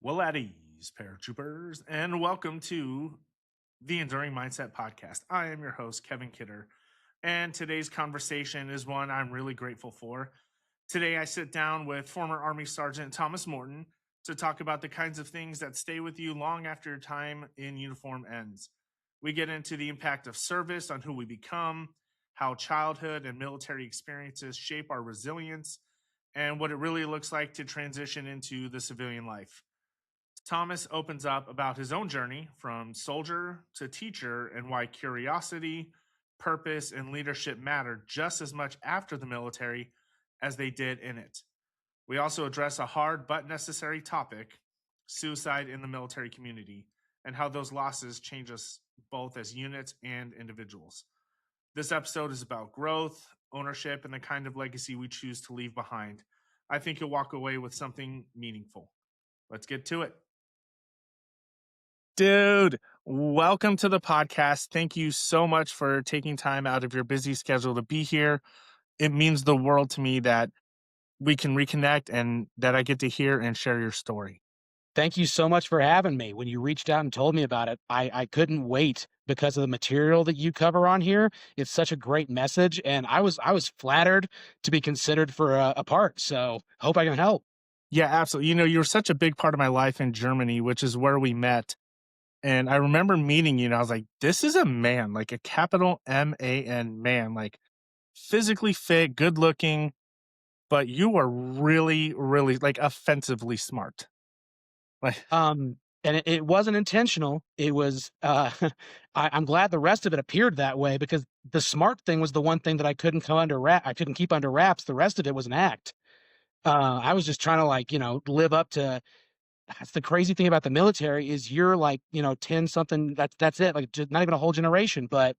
Well, at ease, paratroopers, and welcome to the Enduring Mindset Podcast. I am your host, Kevin Kidder, and today's conversation is one I'm really grateful for. Today, I sit down with former Army Sergeant Thomas Morton to talk about the kinds of things that stay with you long after your time in uniform ends. We get into the impact of service on who we become, how childhood and military experiences shape our resilience, and what it really looks like to transition into the civilian life. Thomas opens up about his own journey from soldier to teacher and why curiosity, purpose, and leadership matter just as much after the military as they did in it. We also address a hard but necessary topic, suicide in the military community, and how those losses change us both as units and individuals. This episode is about growth, ownership, and the kind of legacy we choose to leave behind. I think you'll walk away with something meaningful. Let's get to it. Dude, welcome to the podcast. Thank you so much for taking time out of your busy schedule to be here. It means the world to me that we can reconnect and that I get to hear and share your story. Thank you so much for having me. When you reached out and told me about it, I couldn't wait because of the material that you cover on here. It's such a great message, and I was flattered to be considered for a part. So hope I can help. Yeah, absolutely. You were such a big part of my life in Germany, which is where we met. And I remember meeting you, and I was like, this is a man, like a capital MAN man, like physically fit, good looking, but you were really, really like offensively smart. Like, And it wasn't intentional. It was I'm glad the rest of it appeared that way because the smart thing was the one thing that I couldn't keep under wraps. The rest of it was an act. I was just trying to live up to. That's the crazy thing about the military is you're like, 10 something, that's it, like, just not even a whole generation, but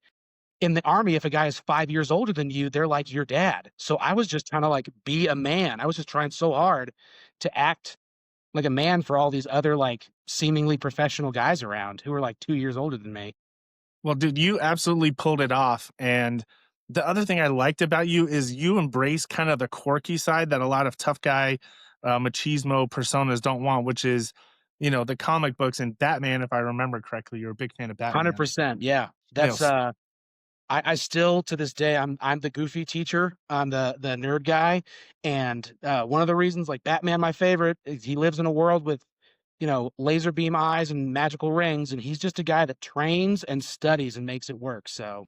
in the Army, if a guy is 5 years older than you, they're like your dad. So I was just trying to, like, be a man. I was just trying so hard to act like a man for all these other, like, seemingly professional guys around who were, like, 2 years older than me. well, dude, you absolutely pulled it off. And the other thing I liked about you is you embrace kind of the quirky side that a lot of tough guy machismo personas don't want, which is, the comic books and Batman. If I remember correctly, you're a big fan of Batman. 100%, yeah. You know, That's, I still to this day I'm the goofy teacher. I'm the nerd guy, and one of the reasons like Batman, my favorite, is he lives in a world with laser beam eyes and magical rings, and he's just a guy that trains and studies and makes it work. So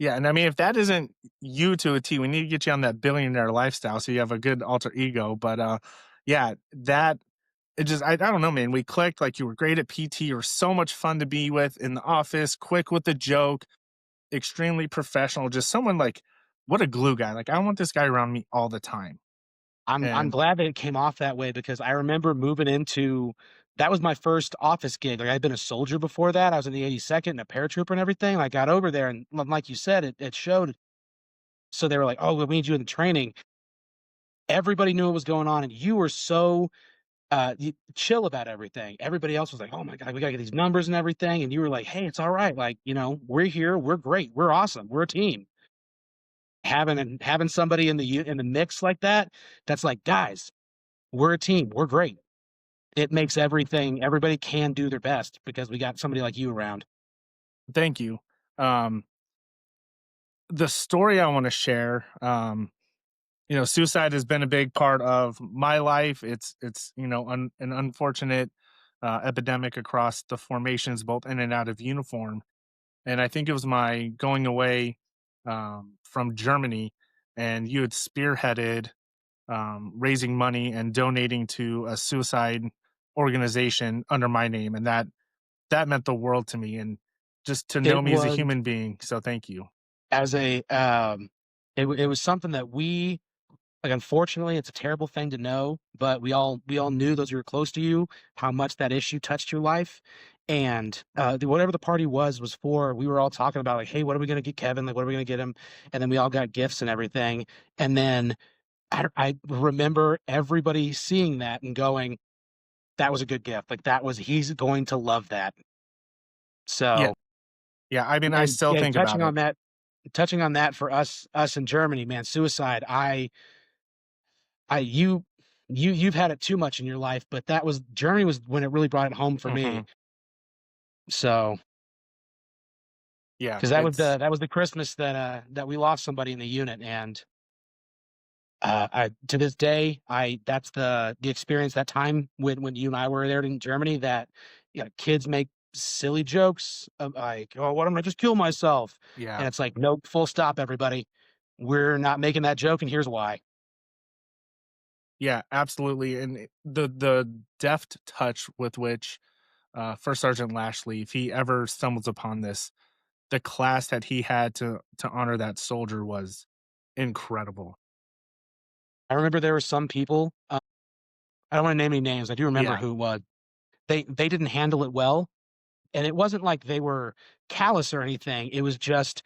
yeah, and I mean, if that isn't you to a T, we need to get you on that billionaire lifestyle so you have a good alter ego. But yeah, that it just I don't know, man. We clicked. Like you were great at PT. You were so much fun to be with in the office. Quick with the joke. Extremely professional. Just someone like what a glue guy. Like I want this guy around me all the time. I'm And glad that it came off that way because I remember moving into that was my first office gig. Like I'd been a soldier before that. I was in the 82nd and a paratrooper and everything. I got over there and like you said, it showed. So they were like, "Oh, we need you in the training." Everybody knew what was going on, and you were so chill about everything. Everybody else was like, "Oh my god, we gotta get these numbers and everything," and you were like, "Hey, it's all right. Like, we're here. We're great. We're awesome. We're a team." Having somebody in the mix like that, that's like, guys, we're a team. We're great. It makes everybody can do their best because we got somebody like you around. thank you. Um, the story I want to share. Suicide has been a big part of my life. It's an unfortunate epidemic across the formations, both in and out of uniform. And I think it was my going away from Germany, and you had spearheaded raising money and donating to a suicide organization under my name, and that meant the world to me, and just to know It me as a was human being. So thank you. as a it was something that we like, unfortunately, it's a terrible thing to know, but we all knew those who were close to you, how much that issue touched your life, and, whatever the party was for, we were all talking about, like, "Hey, what are we gonna get Kevin? Like, what are we gonna get him?" And then we all got gifts and everything, and then I remember everybody seeing that and going, "That was a good gift." Like, that was he's going to love that. Yeah, So yeah. I mean, I and, still yeah, think about it. touching on that for us in Germany, man, suicide, I you You've had it too much in your life, but that was Germany was when it really brought it home for me. Hmm. So, Yeah, because it's that was the Christmas that we lost somebody in the unit, and I to this day, I that's the experience that time when you and I were there in Germany that, kids make silly jokes of like, "Oh, what am I just kill myself?" yeah, And it's like, "Nope, full stop, everybody. We're not making that joke, and here's why." yeah, absolutely. And the deft touch with which First Sergeant Lashley, if he ever stumbles upon this, the class that he had to honor that soldier was incredible. I remember there were some people, I don't wanna name any names, I do remember Yeah, who it was. They didn't handle it well, and it wasn't like they were callous or anything, it was just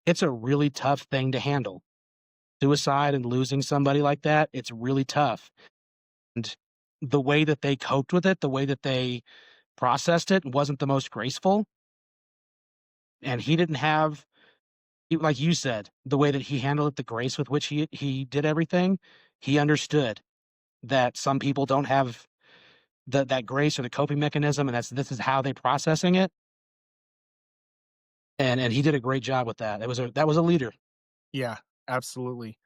it's a really tough thing to handle. Suicide and losing somebody like that, it's really tough. And the way that they coped with it, the way that they processed it wasn't the most graceful, and he didn't have like you said, the way that he handled it, the grace with which he did everything, he understood that some people don't have that grace or the coping mechanism, and this is how they processing it, and he did a great job with that. That was a leader. yeah, absolutely.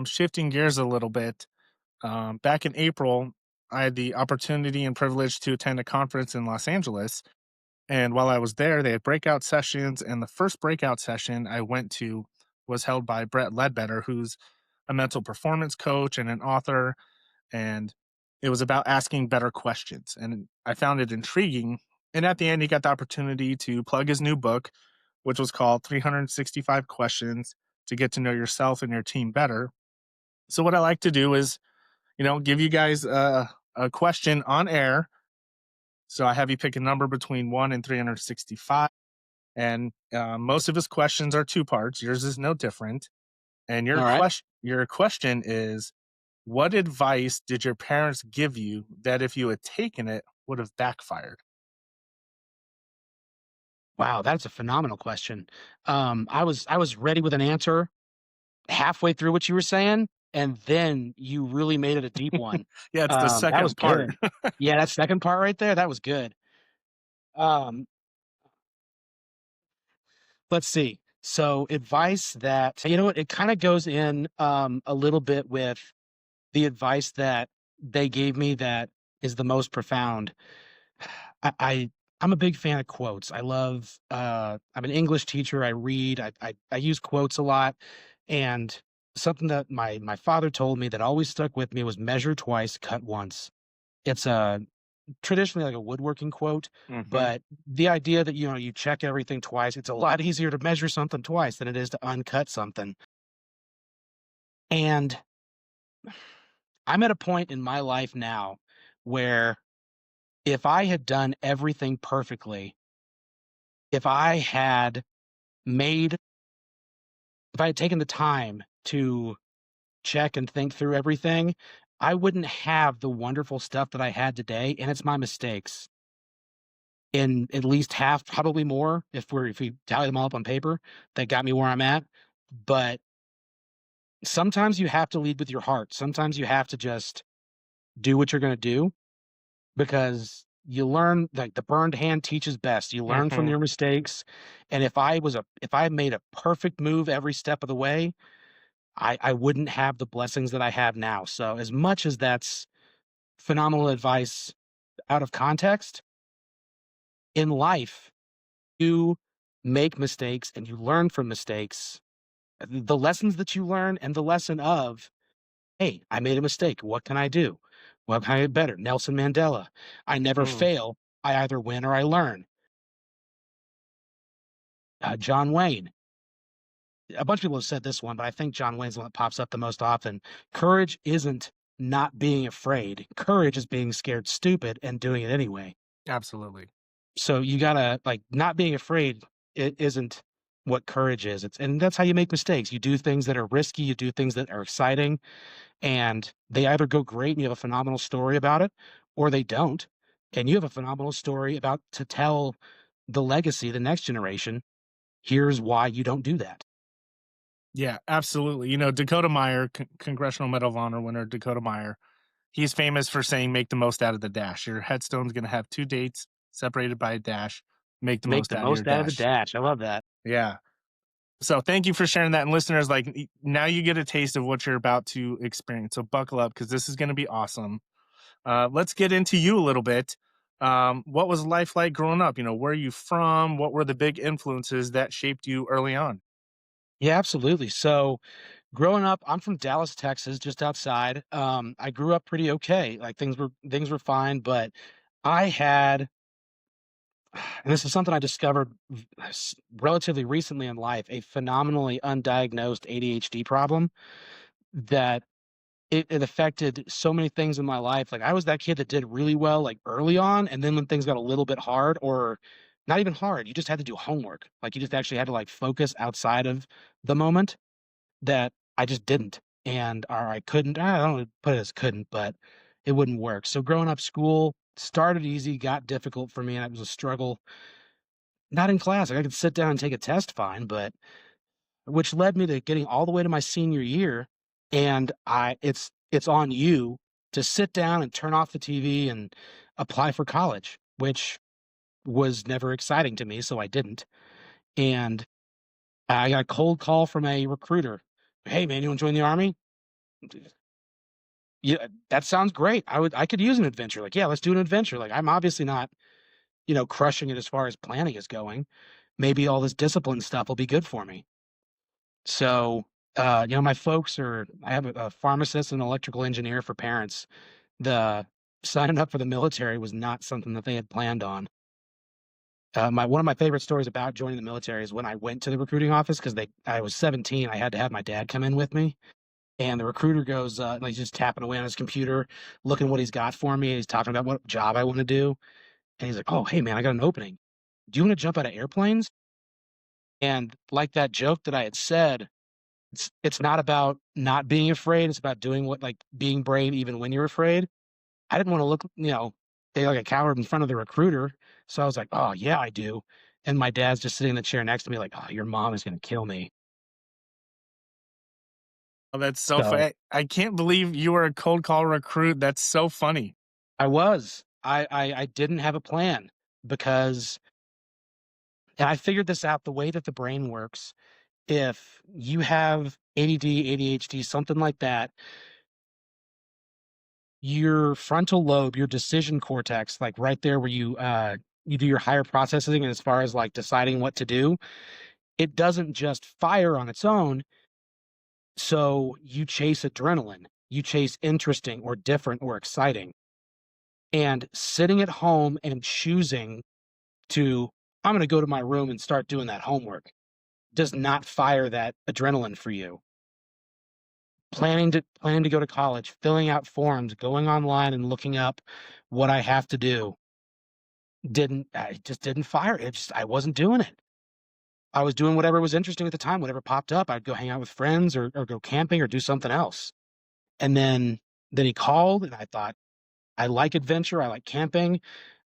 Shifting gears a little bit, back in April, I had the opportunity and privilege to attend a conference in Los Angeles. And while I was there, they had breakout sessions. And the first breakout session I went to was held by Brett Ledbetter, who's a mental performance coach and an author. And it was about asking better questions. And I found it intriguing. And at the end, he got the opportunity to plug his new book, which was called 365 Questions to Get to Know Yourself and Your Team Better. So, what I like to do is, give you guys a question on air. So, I have you pick a number between 1 and 365. And most of his questions are two parts. Yours is no different. And Alright. your question is, what advice did your parents give you that if you had taken it would have backfired? Wow, that's a phenomenal question. I was ready with an answer halfway through what you were saying, and then you really made it a deep one. Yeah, it's the That was second part. good. Yeah, that second part right there, that was good. Um, let's see. So advice that you know what, it kinda goes in, a little bit with the advice that they gave me that is the most profound. I I I'm a big fan of quotes. I love, I'm an English teacher, I read, I use quotes a lot, and something that my father told me that always stuck with me was "Measure twice, cut once." It's a traditionally like a woodworking quote, Hmm. but the idea that, you check everything twice, it's a lot easier to measure something twice than it is to uncut something, and I'm at a point in my life now where if I had done everything perfectly, if I had made if I had taken the time to check and think through everything, I wouldn't have the wonderful stuff that I had today, and it's my mistakes. In at least half, probably more, if we tally them all up on paper, that got me where I'm at. But sometimes you have to lead with your heart. Sometimes you have to just do what you're gonna do because you learn like the burned hand teaches best. You learn from Hmm. your mistakes. And if I made a perfect move every step of the way, I wouldn't have the blessings that I have now. So as much as that's phenomenal advice out of context, in life, you make mistakes and you learn from mistakes. The lessons that you learn and the lesson of, hey, I made a mistake. What can I do? What can I get better? Nelson Mandela. I never Mm, fail. I either win or I learn. John Wayne. A bunch of people have said this one, but I think John Wayne's the one that pops up the most often. Courage isn't not being afraid. Courage is being scared stupid and doing it anyway. absolutely. So you gotta like not being afraid. It isn't what courage is. And that's how you make mistakes. You do things that are risky. You do things that are exciting, and they either go great and you have a phenomenal story about it, or they don't, and you have a phenomenal story about to tell the legacy, the next generation. Here's why you don't do that. Yeah, absolutely. Dakota Meyer, Congressional Medal of Honor winner Dakota Meyer, he's famous for saying, "Make the most out of the dash." Your headstone's going to have two dates separated by a dash. Make the Make most the out of your most out of the dash. dash. I love that. Yeah. So thank you for sharing that. And listeners, like now you get a taste of what you're about to experience. So buckle up because this is going to be awesome. Let's get into you a little bit. What was life like growing up? Where are you from? What were the big influences that shaped you early on? Yeah, absolutely. So growing up, I'm from Dallas, Texas, just outside. I grew up pretty okay. Like things were fine, but I had, and this is something I discovered relatively recently in life, a phenomenally undiagnosed ADHD problem that it affected so many things in my life. Like I was that kid that did really well like early on, and then when things got a little bit hard, or not even hard, you just had to do homework. Like you just actually had to like focus outside of the moment that I just didn't. And or I couldn't. I don't wanna put it as couldn't, but it wouldn't work. So growing up, school started easy, got difficult for me, and it was a struggle. Not in class. Like I could sit down and take a test fine, but which led me to getting all the way to my senior year, and it's on you to sit down and turn off the TV and apply for college, which was never exciting to me, so I didn't. And I got a cold call from a recruiter. "Hey, man, you wanna join the Army?" "Yeah, that sounds great. I could use an adventure." Like, "Yeah, let's do an adventure." Like, I'm obviously not, crushing it as far as planning is going. Maybe all this discipline stuff will be good for me. So, my folks are I have a pharmacist and electrical engineer for parents. The signing up for the military was not something that they had planned on. My one of my favorite stories about joining the military is when I went to the recruiting office because I was 17. I had to have my dad come in with me, and the recruiter goes, like he's just tapping away on his computer, looking what he's got for me. He's talking about what job I want to do, and he's like, "Oh, hey man, I got an opening. Do you want to jump out of airplanes?" And like that joke that I had said, it's not about not being afraid, it's about doing what like, being brave even when you're afraid. I didn't wanna look, like a coward in front of the recruiter, so I was like, "Oh, yeah, I do." And my dad's just sitting in the chair next to me like, "Oh, your mom is gonna kill me." Oh, that's so So, funny. I can't believe you were a cold call recruit. That's so funny. I was. I didn't have a plan because and I figured this out, the way that the brain works, if you have ADD, ADHD, something like that, your frontal lobe, your decision cortex, like right there where you do your higher processing as far as like deciding what to do, it doesn't just fire on its own. So you chase adrenaline, you chase interesting or different or exciting. And sitting at home and choosing to, I'm going to go to my room and start doing that homework does not fire that adrenaline for you. Planning to go to college, filling out forms, going online and looking up what I have to do I just didn't fire it. I wasn't doing it. I was doing whatever was interesting at the time, whatever popped up. I'd go hang out with friends or go camping or do something else. And then he called and I thought, I like adventure, I like camping.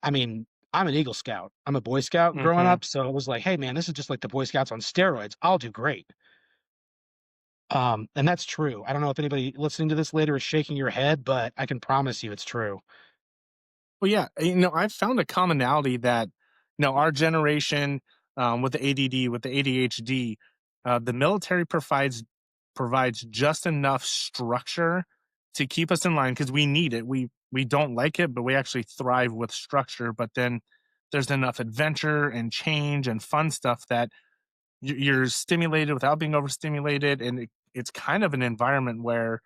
I mean, I'm an Eagle Scout. I'm a Boy Scout growing Hmm. up, so it was like, "Hey, man, this is just like the Boy Scouts on steroids. I'll do great." And that's true. I don't know if anybody listening to this later is shaking your head, but I can promise you it's true. Well, yeah, I've found a commonality that, our generation, with the ADD, with the ADHD, the military provides just enough structure to keep us in line because we need it. We don't like it, but we actually thrive with structure. But then there's enough adventure and change and fun stuff that you're stimulated without being overstimulated, and it's kind of an environment where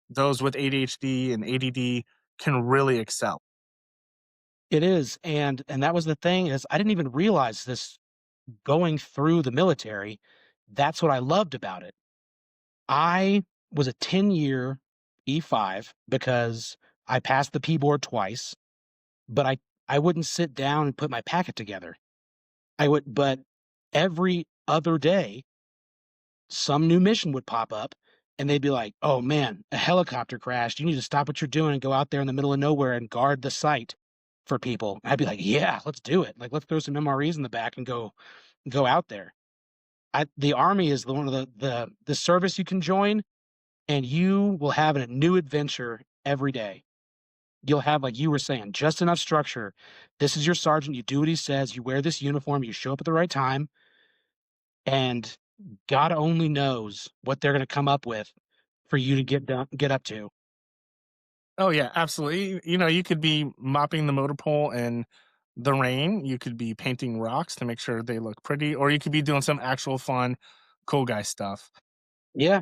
those with ADHD and ADD can really excel. It is, and that was the thing is I didn't even realize this going through the military. That's what I loved about it. I was a 10-year E5 because I passed the P board twice, but I wouldn't sit down and put my packet together. But every other day, some new mission would pop up and they'd be like, "Oh man, a helicopter crashed. You need to stop what you're doing and go out there in the middle of nowhere and guard the site for people." And I'd be like, "Yeah, let's do it. Like, let's throw some MREs in the back and go out there." The army is one of the service you can join, and you will have a new adventure every day. You'll have, like you were saying, just enough structure. This is your sergeant. You do what he says. You wear this uniform. You show up at the right time. And God only knows what they're going to come up with for you to get up to. Oh yeah, absolutely. You know, you could be mopping the motor pool in the rain. You could be painting rocks to make sure they look pretty, or you could be doing some actual fun, cool guy stuff. Yeah.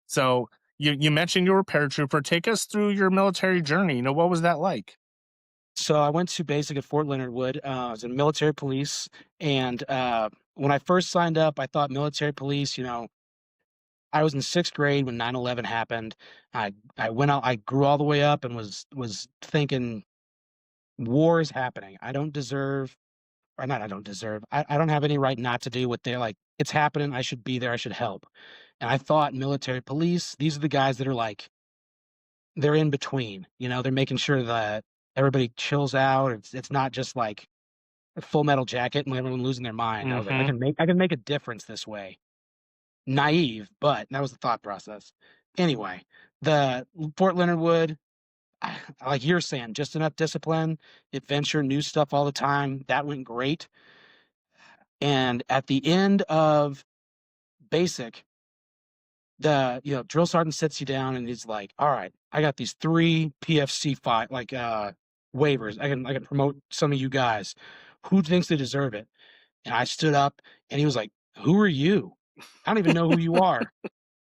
So you mentioned you were a paratrooper. Take us through your military journey. You know, what was that like? So I went to basic at Fort Leonard Wood. I was in military police. And when I first signed up, I thought military police, I was in sixth grade when 9/11 happened. I went out, I grew all the way up and was thinking war is happening. I don't deserve, or not, I don't deserve. I don't have any right not to do what they're like. It's happening. I should be there. I should help. And I thought military police, these are the guys that are like, they're in between. They're making sure that everybody chills out. It's not just like a Full Metal Jacket and everyone losing their mind. I was like, Mm-hmm. I can make a difference this way. Naive, but that was the thought process. Anyway, the Fort Leonard Wood, like you're saying, just enough discipline, adventure, new stuff all the time. That went great. And at the end of basic, the drill sergeant sits you down and he's like, "All right, I got these 3 PFC waivers. I can promote some of you guys. Who thinks they deserve it?" And I stood up and he was like, "Who are you? I don't even know who you are."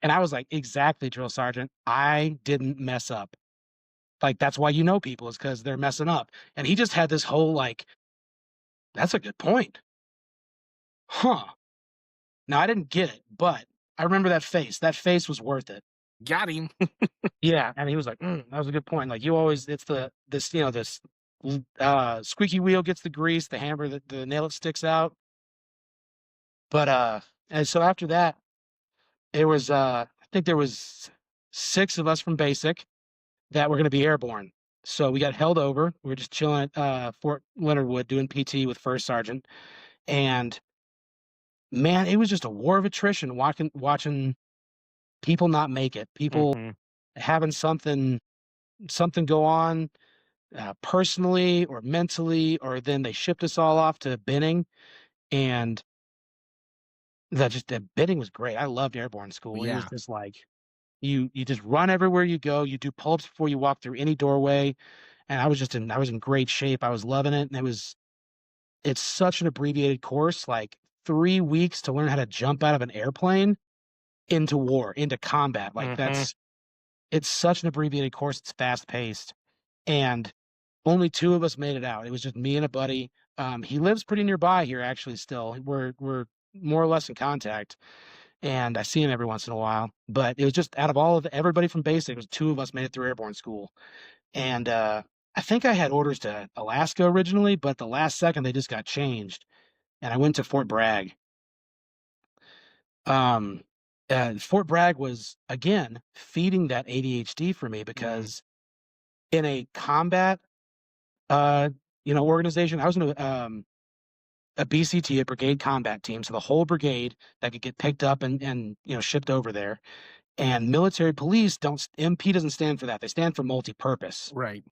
And I was like, "Exactly, drill sergeant. I didn't mess up. Like, that's why you know people is because they're messing up." And he just had this whole like, "That's a good point. Huh." Now I didn't get it, but I remember that face. That face was worth it. Got him. Yeah, and he was like, "That was a good point." Like, you always, it's this squeaky wheel gets the grease, the hammer, the nail that sticks out. But and so after that, it was I think there was 6 of us from basic that were going to be airborne. So we got held over. We were just chilling at Fort Leonard Wood doing PT with First Sergeant, and man, it was just a war of attrition watching people not make it, people Mm-hmm. having something go on personally or mentally, or then they shipped us all off to Benning, and the Benning was great. I loved airborne school. It was Yeah. just like you just run everywhere you go. You do pull-ups before you walk through any doorway, and I was in great shape. I was loving it, and it's such an abbreviated course, like 3 weeks to learn how to jump out of an airplane into war, into combat. Like Mm-hmm. it's such an abbreviated course. It's fast paced, and only 2 of us made it out. It was just me and a buddy. He lives pretty nearby here, actually. Still, we're more or less in contact, and I see him every once in a while. But it was just out of all of everybody from basic, it was 2 of us made it through airborne school, and I think I had orders to Alaska originally, but the last second they just got changed, and I went to Fort Bragg. Um, Fort Bragg was again feeding that ADHD for me Mm-hmm. because in a combat, uh, organization, I was in a BCT, a brigade combat team, so the whole brigade that could get picked up and shipped over there. And military police don't MP doesn't stand for that. They stand for multi-purpose. Right.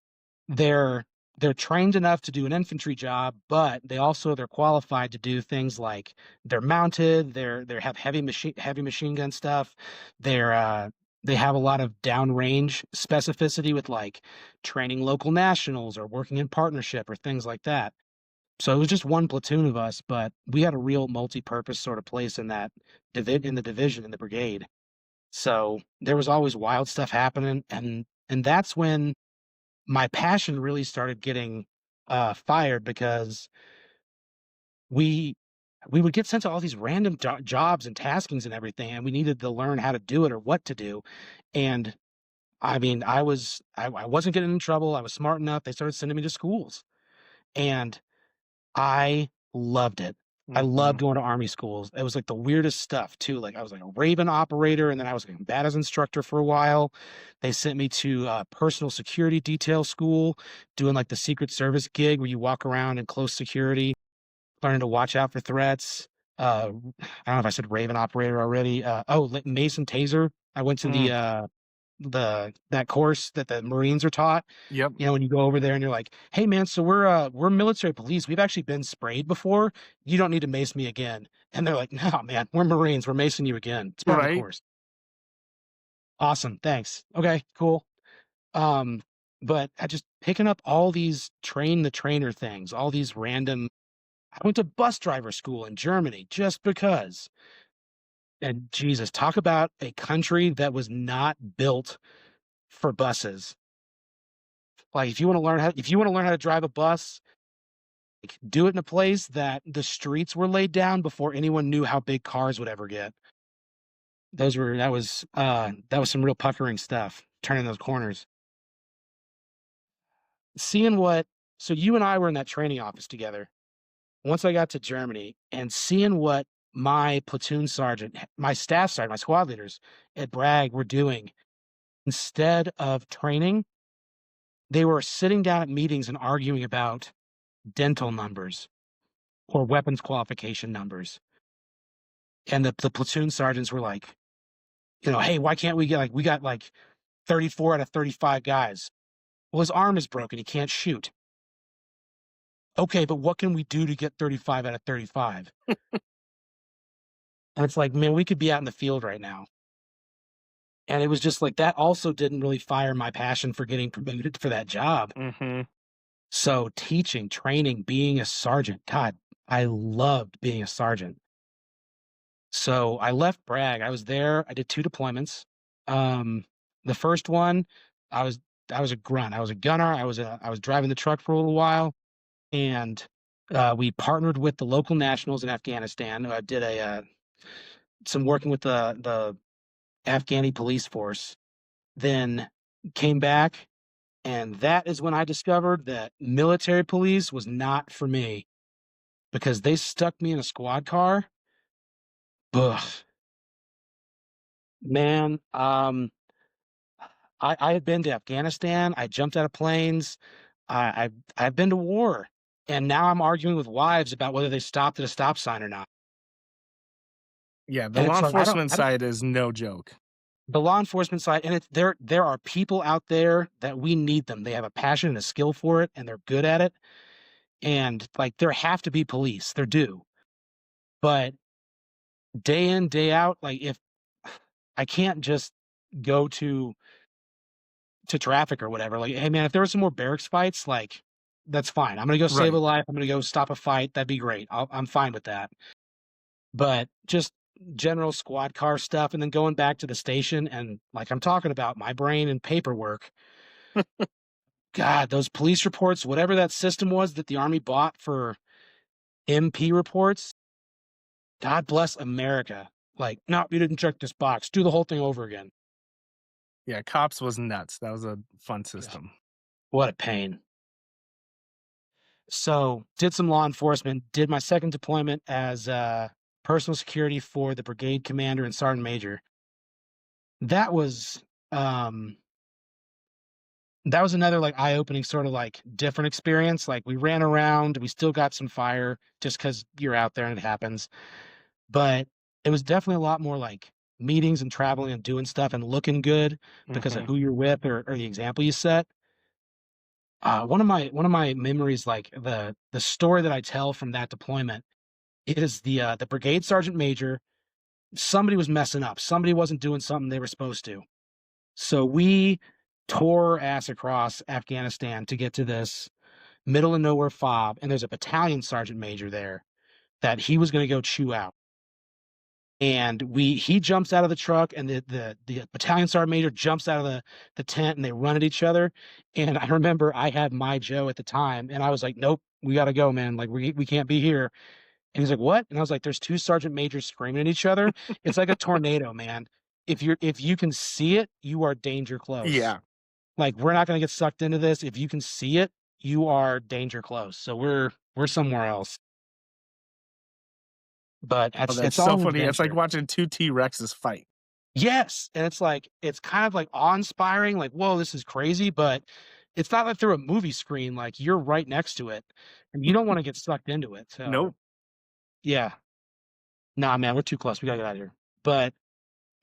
They're they're trained enough to do an infantry job, but they're qualified to do things like they're mounted, they have heavy machine gun stuff. They're they have a lot of downrange specificity with like training local nationals or working in partnership or things like that. So it was just one platoon of us, but we had a real multi-purpose sort of place in that in the division in the brigade. So there was always wild stuff happening, and that's when my passion really started getting fired because we we would get sent to all these random jobs and taskings and everything, and we needed to learn how to do it or what to do. And I mean, I wasn't getting in trouble. I was smart enough. They started sending me to schools, and I loved it. I Mm-hmm. loved going to army schools. It was like the weirdest stuff too. Like I was like a Raven operator, and then I was a combatants instructor for a while. They sent me to personal security detail school, doing like the Secret Service gig where you walk around in close security, learning to watch out for threats. I don't know if I said Raven operator already. Mason Taser. I went to Mm. that course that the Marines are taught. Yep. You know, when you go over there and you're like, "Hey, man, so we're military police. We've actually been sprayed before. You don't need to mace me again." And they're like, "No, man, we're Marines. We're macing you again. It's part of the Right. course." Awesome, thanks. Okay, cool. Um, but I just picking up all these train the trainer things, all these random. I went to bus driver school in Germany just because. And Jesus, talk about a country that was not built for buses. Like if you want to learn how to drive a bus, like, do it in a place that the streets were laid down before anyone knew how big cars would ever get. That was some real puckering stuff, turning those corners. Seeing what So you and I were in that training office together. Once I got to Germany and seeing what my platoon sergeant, my staff sergeant, my squad leaders at Bragg were doing instead of training, they were sitting down at meetings and arguing about dental numbers or weapons qualification numbers. And the platoon sergeants were like, hey, why can't we get we got like 34 out of 35 guys. Well, his arm is broken. He can't shoot. Okay, but what can we do to get 35 out of 35? And it's like, man, we could be out in the field right now. And it was just like that also didn't really fire my passion for getting promoted for that job. Mm-hmm. So teaching, training, being a sergeant, God, I loved being a sergeant. So I left Bragg. I was there. I did 2 deployments. The first one, I was I was a grunt. I was a gunner. I was driving the truck for a little while, and we partnered with the local nationals in Afghanistan. I did some working with the Afghani police force. Then came back, and that is when I discovered that military police was not for me because they stuck me in a squad car. Ugh, man. I had been to Afghanistan. I jumped out of planes. I've been to war, and now I'm arguing with wives about whether they stopped at a stop sign or not. Yeah, the And law it's like enforcement I don't side is no joke. the law enforcement side, and there are people out there that we need them. They have a passion and a skill for it, and they're good at it. And like there have to be police, there do. But day in, day out, like if I can't just go to traffic or whatever. Like, hey man, if there were some more barracks fights, like that's fine. I'm gonna go save a Right. life. I'm gonna go stop a fight. That'd be great. I'm fine with that. But just general squad car stuff, and then going back to the station and like I'm talking about my brain and paperwork. God, those police reports, whatever that system was that the army bought for MP reports. God bless America. Like, no, you didn't check this box. Do the whole thing over again. Yeah, cops was nuts. That was a fun Ugh, system. what a pain. So, did some law enforcement, did my second deployment as personal security for the brigade commander and sergeant major. That was um that was another like eye-opening sort of like different experience. Like we ran around, we still got some fire just because you're out there and it happens. But it was definitely a lot more like meetings and traveling and doing stuff and looking good because of Hmm. who you're with or the example you set. One of my memories, like the story that I tell from that deployment, is the brigade sergeant major. Somebody was messing up. Somebody wasn't doing something they were supposed to. So we tore our ass across Afghanistan to get to this middle of nowhere fob, and there's a battalion sergeant major there that he was going to go chew out. And he jumps out of the truck, and the battalion sergeant major jumps out of the tent, and they run at each other. And I remember I had my Joe at the time, and I was like, "Nope, we got to go, man. Like we can't be here." And he's like, "What?" And I was like, "There's 2 sergeant majors screaming at each other. It's like a tornado, man. If you can see it, you are danger close. Yeah. Like we're not gonna get sucked into this. If you can see it, you are danger close. So we're somewhere else." But Oh, it's that's it's all so an funny. It's like adventure. watching 2 T-Rexes fight. Yes, and it's like it's kind of like awe-inspiring, like, "Whoa, this is crazy," but it's not like through a movie screen, like, you're right next to it, and you don't wanna get sucked into it, so Nope. yeah. Nah, man, we're too close, we gotta get out of here. But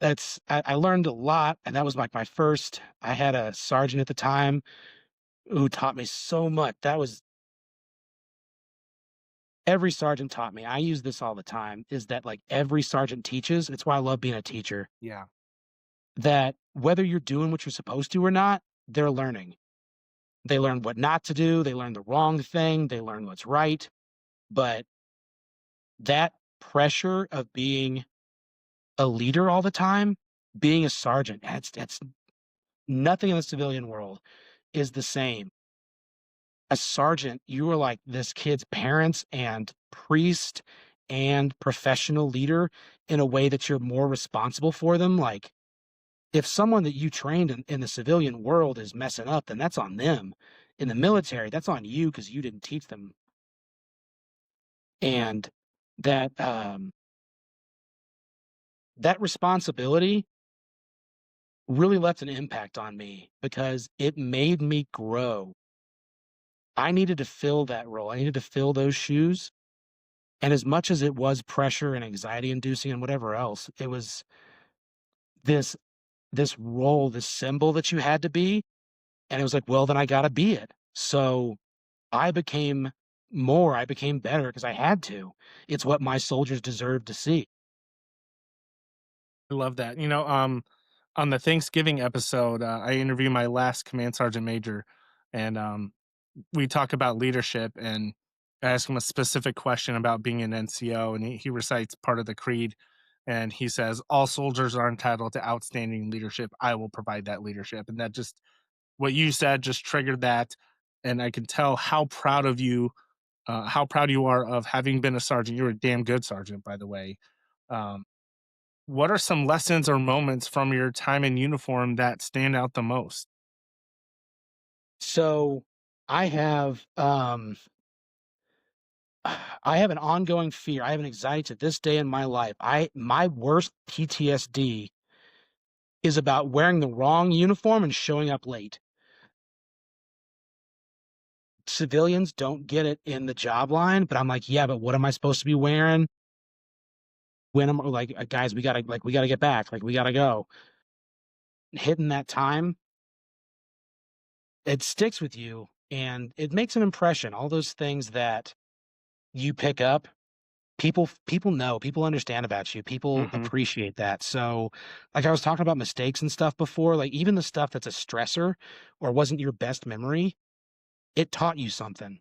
I learned a lot, and that was like my first. I had a sergeant at the time who taught me so much. That was every sergeant taught me. I use this all the time, is that like every sergeant teaches. It's why I love being a teacher. Yeah. That whether you're doing what you're supposed to or not, they're learning. They learn what not to do, they learn the wrong thing, they learn what's right. But that pressure of being a leader all the time, being a sergeant, that's nothing in the civilian world is the same. A sergeant, you are like this kid's parents and priest and professional leader in a way that you're more responsible for them. Like, if someone that you trained in the civilian world is messing up, then that's on them. In the military, that's on you because you didn't teach them. And that that responsibility really left an impact on me because it made me grow. I needed to fill that role. I needed to fill those shoes. And as much as it was pressure and anxiety inducing and whatever else, it was this this role, this symbol that you had to be. And it was like, well, then I gotta be it. So I became better because I had to. It's what my soldiers deserve to see. I love that. On the Thanksgiving episode, I interview my last command sergeant major, and we talk about leadership. And I ask him a specific question about being an NCO, and he recites part of the creed. And he says, "All soldiers are entitled to outstanding leadership. I will provide that leadership." And that just what you said just triggered that. And I can tell how proud you are of having been a sergeant. You're a damn good sergeant, by the way. Um, what are some lessons or moments from your time in uniform that stand out the most? So I have I have an ongoing fear. I have an anxiety to this day in my life. My worst PTSD is about wearing the wrong uniform and showing up late. Civilians don't get it in the job line, but I'm like, yeah, but what am I supposed to be wearing when I'm like, guys, we gotta get back, like we gotta go. Hitting that time, it sticks with you and it makes an impression. All those things that you pick up, people know, people understand about you, people Hmm. appreciate that. So, like I was talking about mistakes and stuff before, like even the stuff that's a stressor or wasn't your best memory, it taught you something.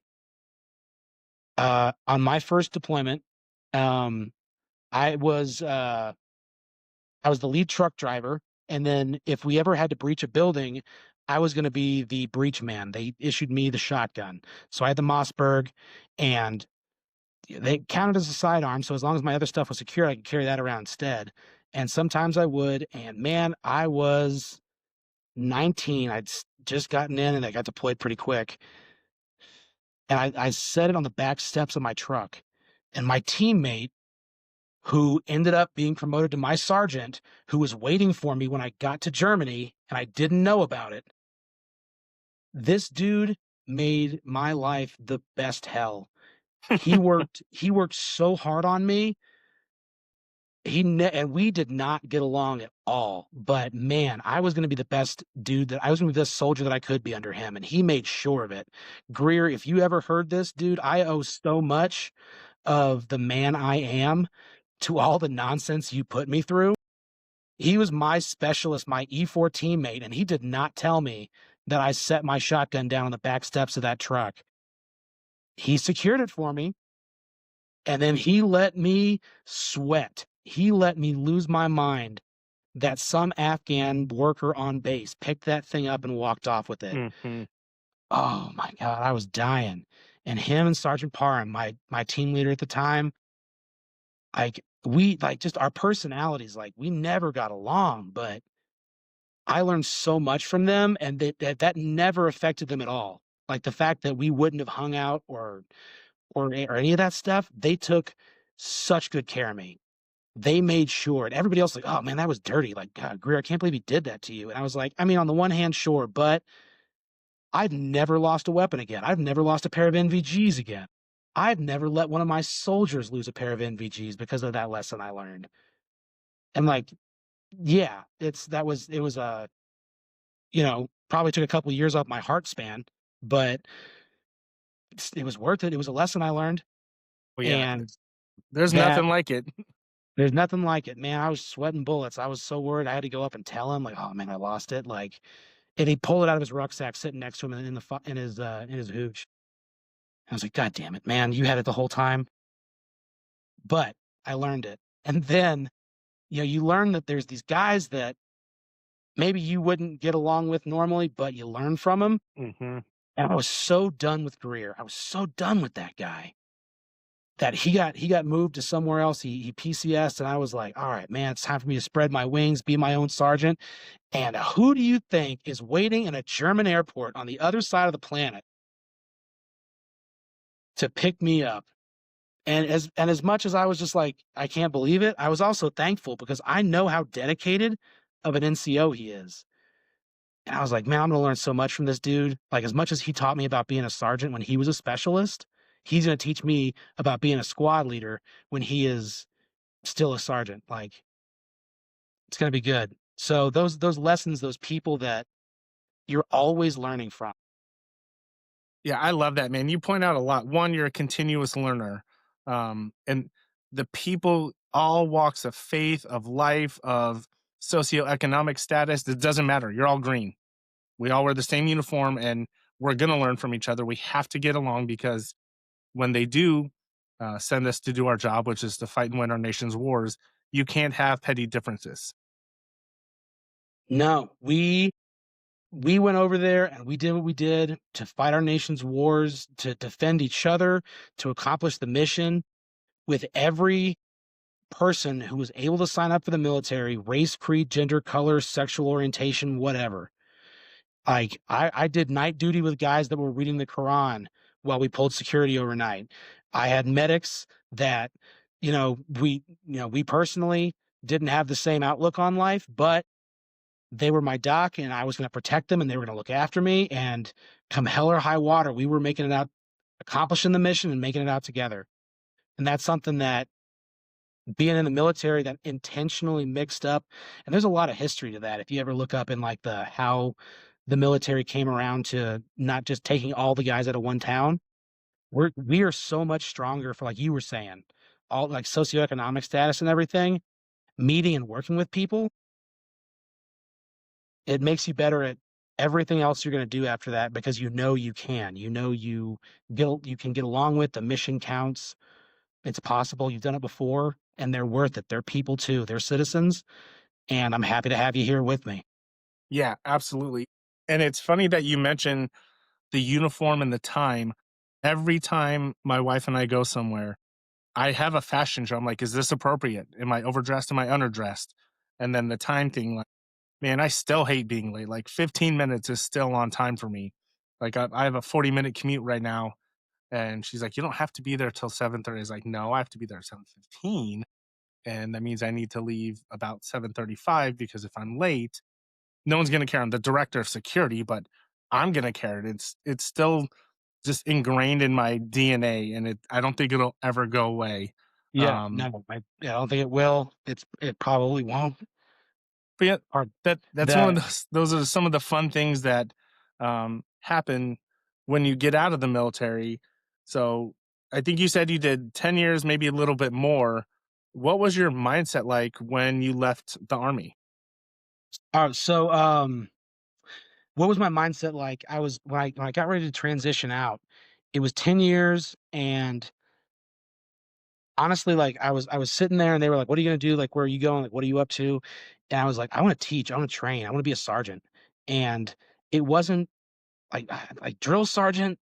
On my first deployment, um, I was uh, I was the lead truck driver, and then if we ever had to breach a building, I was going to be the breach man. They issued me the shotgun, so I had the Mossberg, and they counted as a sidearm. So as long as my other stuff was secure, I could carry that around instead. And sometimes I would. And man, I was 19. Just gotten in, and I got deployed pretty quick. And I set it on the back steps of my truck, and my teammate who ended up being promoted to my sergeant, who was waiting for me when I got to Germany and I didn't know about it. This dude made my life the best hell. He worked so hard on me. And we did not get along at all. But man, I was going to be the best dude that I was going to be the best soldier that I could be under him, and he made sure of it. Greer, if you ever heard this, dude, I owe so much of the man I am to all the nonsense you put me through. He was my specialist, my E4 teammate, and he did not tell me that I set my shotgun down on the back steps of that truck. He secured it for me, and then he let me sweat. He let me lose my mind that some Afghan worker on base picked that thing up and walked off with it. Hmm. Oh my God, I was dying. And him and Sergeant Parham, my team leader at the time, like we like just our personalities, like we never got along, but I learned so much from them, and that never affected them at all. Like, the fact that we wouldn't have hung out or any of that stuff, they took such good care of me. They made sure, and everybody else like, "Oh, man, that was dirty." Like, "God, Greer, I can't believe he did that to you." And I was like, I mean, on the one hand, sure, but I've never lost a weapon again. I've never lost a pair of NVGs again. I've never let one of my soldiers lose a pair of NVGs because of that lesson I learned. And, like, Yeah, it was probably took a couple years off my heart span, but it was worth it. It was a lesson I learned, Well, yeah, and there's that nothing like it. there's nothing like it, man. I was sweating bullets. I was so worried. I had to go up and tell him, like, "Oh man, I lost it." Like, and he pulled it out of his rucksack, sitting next to him in his hooch. I was like, "God damn it, man! You had it the whole time." But I learned it, and then you learn that there's these guys that maybe you wouldn't get along with normally, but you learn from them. Hmm. And I was so done with Greer. I was so done with that guy that he got moved to somewhere else. He PCS'd, and I was like, "All right, man, it's time for me to spread my wings, be my own sergeant." And who do you think is waiting in a German airport on the other side of the planet to pick me up? And as much as I was just like, I can't believe it, I was also thankful because I know how dedicated of an NCO he is. And I was like, man, I'm gonna learn so much from this dude. Like, as much as he taught me about being a sergeant when he was a specialist, he's gonna teach me about being a squad leader when he is still a sergeant. Like, it's gonna be good. So those lessons, those people that you're always learning from. Yeah, I love that, man. You point out a lot. One, you're a continuous learner. And the people, all walks of faith, of life, of socioeconomic status, it doesn't matter. You're all green. We all wear the same uniform and we're going to learn from each other. We have to get along because when they do send us to do our job, which is to fight and win our nation's wars, you can't have petty differences. No, we went over there and we did what we did to fight our nation's wars, to defend each other, to accomplish the mission with every person who was able to sign up for the military, race, creed, gender, color, sexual orientation, whatever. Like I did night duty with guys that were reading the Quran while we pulled security overnight. I had medics that, we personally didn't have the same outlook on life, but they were my doc and I was going to protect them and they were going to look after me. And come hell or high water, we were making it out, accomplishing the mission and making it out together. And that's something that being in the military that intentionally mixed up, and there's a lot of history to that. If you ever look up in like the how the military came around to not just taking all the guys out of one town, we are so much stronger for, like you were saying, all like socioeconomic status and everything. Meeting and working with people, it makes you better at everything else you're going to do after that because you can, you can get along with the mission counts. It's possible you've done it before, and they're worth it. They're people too. They're citizens, and I'm happy to have you here with me. Yeah, absolutely. And it's funny that you mentioned the uniform and the time. Every time my wife and I go somewhere, I have a fashion show. I'm like, is this appropriate? Am I overdressed? Am I underdressed? And then the time thing, like, man, I still hate being late. Like 15 minutes is still on time for me. Like I have a 40-minute commute right now. And she's like, you don't have to be there till 7:30. I was like, no, I have to be there at 7:15. And that means I need to leave about 7:35 because if I'm late, no one's gonna care. I'm the director of security, but I'm gonna care. It's still just ingrained in my DNA, and I don't think it'll ever go away. Yeah, Um, no, I don't think it will. It probably won't. but yeah, Or that's one the of those are some of the fun things that happen when you get out of the military. So I think you said you did 10 years, maybe a little bit more. What was your mindset like when you left the army? so what was my mindset like? I was when I got ready to transition out, it was 10 years, and honestly, like I was sitting there and they were like, "What are you gonna do? Like, where are you going? Like, what are you up to?" And I was like, "I want to teach. I want to train. I want to be a sergeant." And it wasn't like drill sergeant.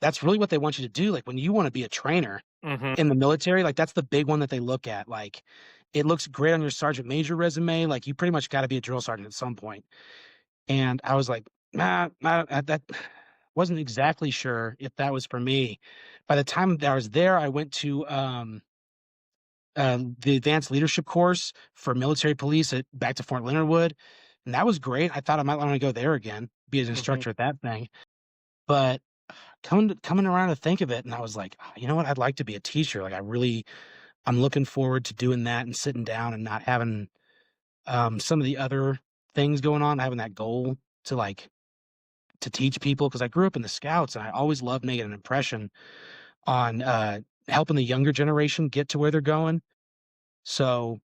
That's really what they want you to do. Like when you want to be a trainer Hmm. in the military, like that's the big one that they look at. Like it looks great on your sergeant major resume. Like you pretty much got to be a drill sergeant at some point. And I was like, nah, that wasn't exactly sure if that was for me. By the time that I was there, I went to the advanced leadership course for military police at back to Fort Leonard Wood, and that was great. I thought I might want to go there again, be an Hmm. instructor at that thing. But coming around to think of it, and I was like, "Ah, you know what? I'd like to be a teacher. Like I'm looking forward to doing that and sitting down and not having some of the other things going on, having that goal to like to teach people because I grew up in the Scouts and I always loved making an impression on helping the younger generation get to where they're going. So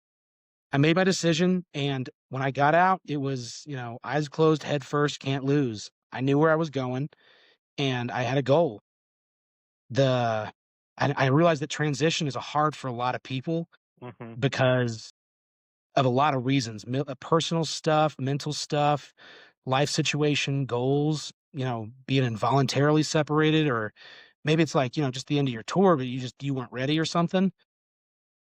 I made my decision, and when I got out, it was, eyes closed, head first, can't lose. I knew where I was going, and I had a goal. The I realized that transition is hard for a lot of people Hmm. because of a lot of reasons, personal stuff, mental stuff, life situation, goals, being involuntarily separated, or maybe it's like, just the end of your tour, but you weren't ready or something.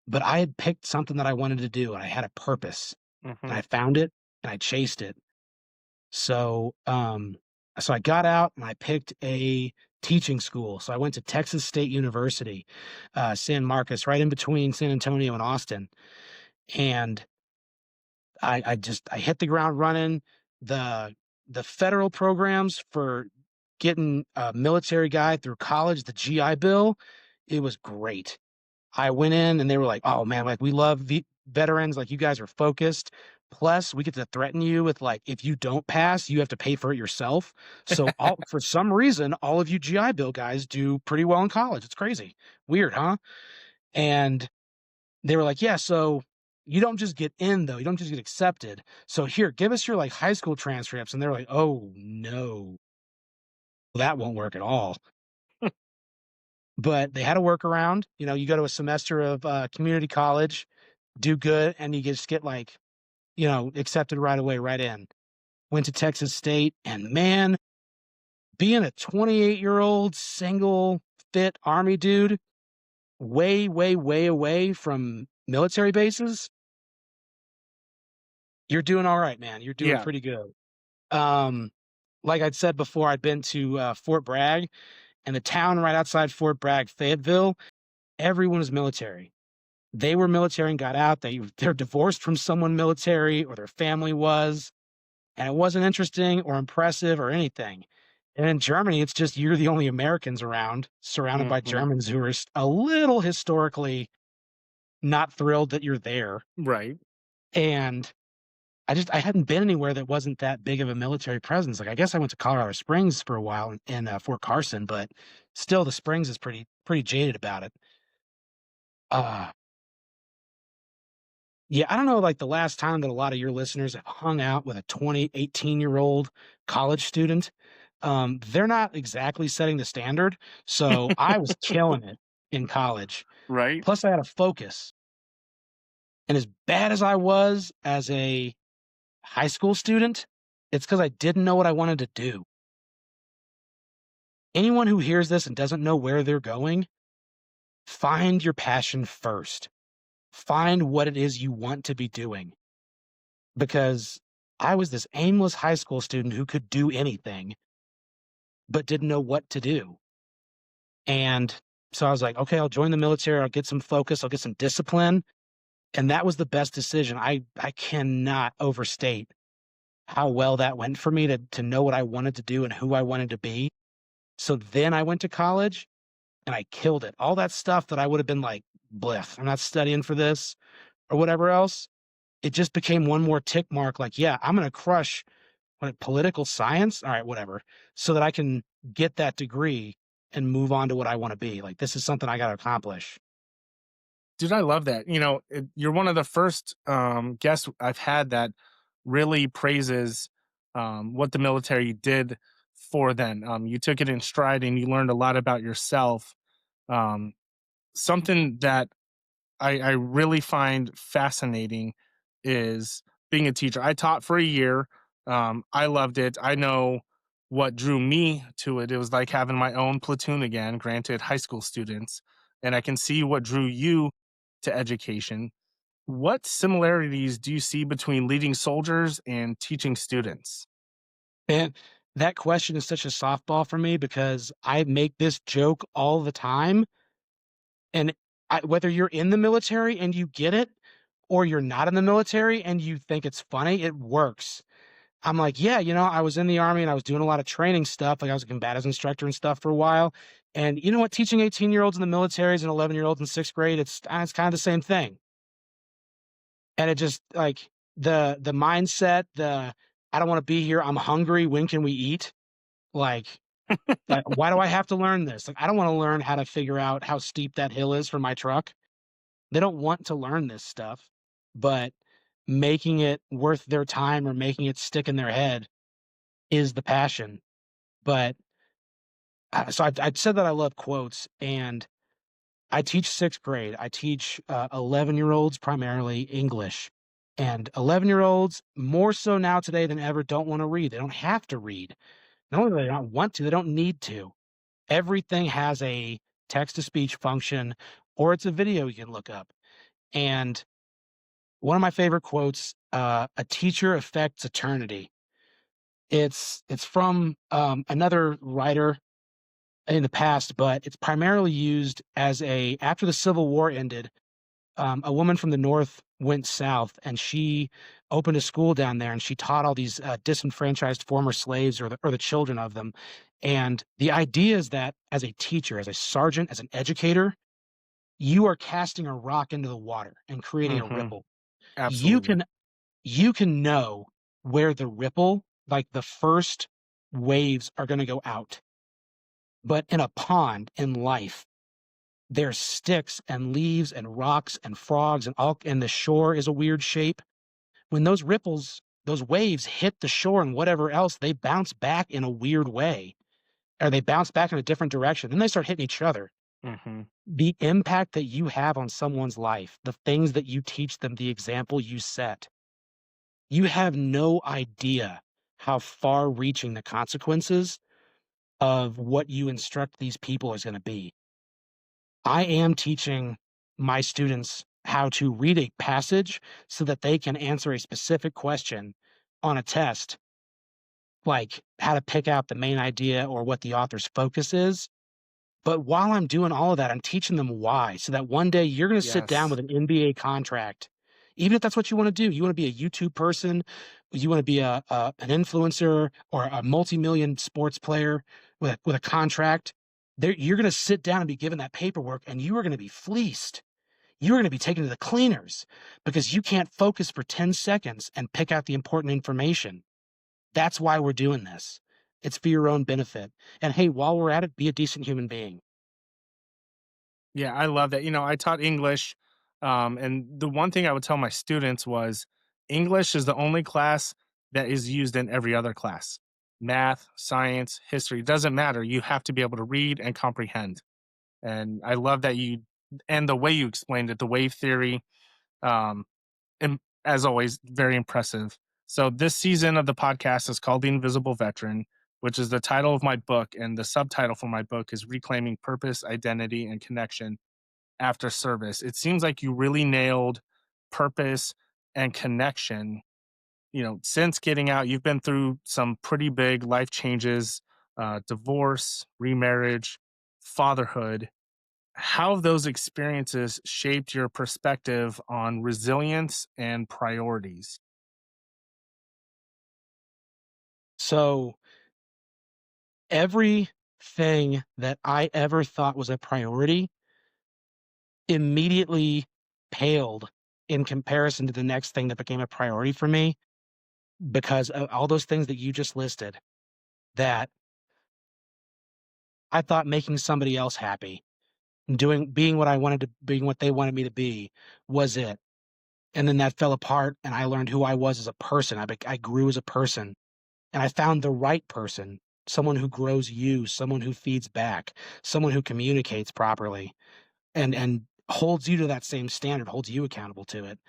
But I had picked something that I wanted to do, and I had a purpose, and Hmm. I found it, and I chased it. So, so I got out and I picked a teaching school. So I went to Texas State University, San Marcos, right in between San Antonio and Austin. And I hit the ground running. The the federal programs for getting a military guy through college, the GI Bill, it was great. I went in and they were like, "Oh man, like we love veterans. Like you guys are focused. Plus, we get to threaten you with like if you don't pass, you have to pay for it yourself." So all for some reason, all of you GI Bill guys do pretty well in college. It's crazy, weird, huh? And they were like, "Yeah, so you don't just get in though. You don't just get accepted. So here, give us your like high school transcripts." And they're like, "Oh no, that won't work at all." But they had a workaround. You go to a semester of community college, do good, and you just get like, accepted right away, right in. Went to Texas State, and man, being a 28-year-old single fit army dude, way, way, way away from military bases, you're doing all right, man. You're doing Yeah. pretty good. Um, like I'd said before, I'd been to Fort Bragg, and the town right outside Fort Bragg, Fayetteville, everyone is military. They were military and got out. They're divorced from someone military or their family was, and it wasn't interesting or impressive or anything. And in Germany, it's just you're the only Americans around, surrounded by Hmm. Germans who are a little historically not thrilled that you're there. Right. And I hadn't been anywhere that wasn't that big of a military presence. Like I guess I went to Colorado Springs for a while in Fort Carson, but still the Springs is pretty jaded about it. Uh Yeah, I don't know, like, the last time that a lot of your listeners have hung out with a 18-year-old college student. They're not exactly setting the standard, so I was killing it in college. Right. Plus, I had a focus, and as bad as I was as a high school student, it's because I didn't know what I wanted to do. Anyone who hears this and doesn't know where they're going, find your passion first. Find what it is you want to be doing. Because I was this aimless high school student who could do anything, but didn't know what to do. And so I was like, okay, I'll join the military. I'll get some focus. I'll get some discipline. And that was the best decision. I cannot overstate how well that went for me to know what I wanted to do and who I wanted to be. So then I went to college and I killed it. All that stuff that I would have been like, bliff, I'm not studying for this or whatever else. It just became one more tick mark. Like, yeah, I'm going to crush political science? All right, whatever. So that I can get that degree and move on to what I want to be. Like this is something I got to accomplish. Dude, I love that. You're one of the first guests I've had that really praises what the military did for them. You took it in stride and you learned a lot about yourself. Um, Something that I really find fascinating is being a teacher. I taught for a year. I loved it. I know what drew me to it. It was like having my own platoon again, granted, high school students. And I can see what drew you to education. What similarities do you see between leading soldiers and teaching students? And that question is such a softball for me because I make this joke all the time. And whether you're in the military and you get it, or you're not in the military and you think it's funny, it works. I'm like, yeah, I was in the army and I was doing a lot of training stuff. Like I was a combatives instructor and stuff for a while. And you know what? Teaching 18-year-olds in the military and 11-year-olds in sixth grade, it's kind of the same thing. And it just like the mindset, I don't want to be here. I'm hungry. When can we eat? Like, why do I have to learn this? Like, I don't want to learn how to figure out how steep that hill is for my truck. They don't want to learn this stuff, but making it worth their time or making it stick in their head is the passion. But so I've said that I love quotes, and I teach sixth grade. I teach 11-year-olds primarily English. And 11-year-olds, more so now today than ever, don't want to read. They don't have to read. Not only do they not want to, they don't need to. Everything has a text to speech function, or it's a video you can look up. And one of my favorite quotes, a teacher affects eternity. It's from another writer in the past, but it's primarily used as after the Civil War ended, a woman from the North went south and she opened a school down there and she taught all these disenfranchised former slaves or the children of them. And the idea is that as a teacher, as a sergeant, as an educator, you are casting a rock into the water and creating a Hmm. ripple. You Absolutely. can you can know where the ripple, like the first waves are going to go out. But in a pond in life, there's sticks and leaves and rocks and frogs and the shore is a weird shape. When those ripples, those waves hit the shore and whatever else, they bounce back in a weird way, or they bounce back in a different direction. Then they start hitting each other. Hmm. The impact that you have on someone's life, the things that you teach them, the example you set, you have no idea how far reaching the consequences of what you instruct these people is going to be. I am teaching my students how to read a passage so that they can answer a specific question on a test, like how to pick out the main idea or what the author's focus is. But while I'm doing all of that, I'm teaching them why, so that one day you're going to sit down Yes. with an NBA contract, even if that's what you want to do. You want to be a YouTube person, you want to be an influencer or a multi-million sports player with a contract. There, you're going to sit down and be given that paperwork, and you are going to be fleeced. You're going to be taken to the cleaners because you can't focus for 10 seconds and pick out the important information. That's why we're doing this. It's for your own benefit. And hey, while we're at it, be a decent human being. Yeah, I love that. I taught English, and the one thing I would tell my students was English is the only class that is used in every other class. Math, science, history, doesn't matter. You have to be able to read and comprehend. And I love that and the way you explained it, the wave theory, um, and as always, very impressive. So this season of the podcast is called The Invisible Veteran, which is the title of my book. And the subtitle for my book is Reclaiming Purpose, Identity, and Connection After Service. It seems like you really nailed purpose and connection. Since getting out, you've been through some pretty big life changes, divorce, remarriage, fatherhood. How have those experiences shaped your perspective on resilience and priorities? So everything that I ever thought was a priority immediately paled in comparison to the next thing that became a priority for me because of all those things that you just listed that I thought making somebody else happy, being what I wanted to being what they wanted me to be was it. And then that fell apart and I learned who I was as a person. I grew as a person and I found the right person, someone who grows you, someone who feeds back, someone who communicates properly and holds you to that same standard, holds you accountable to it.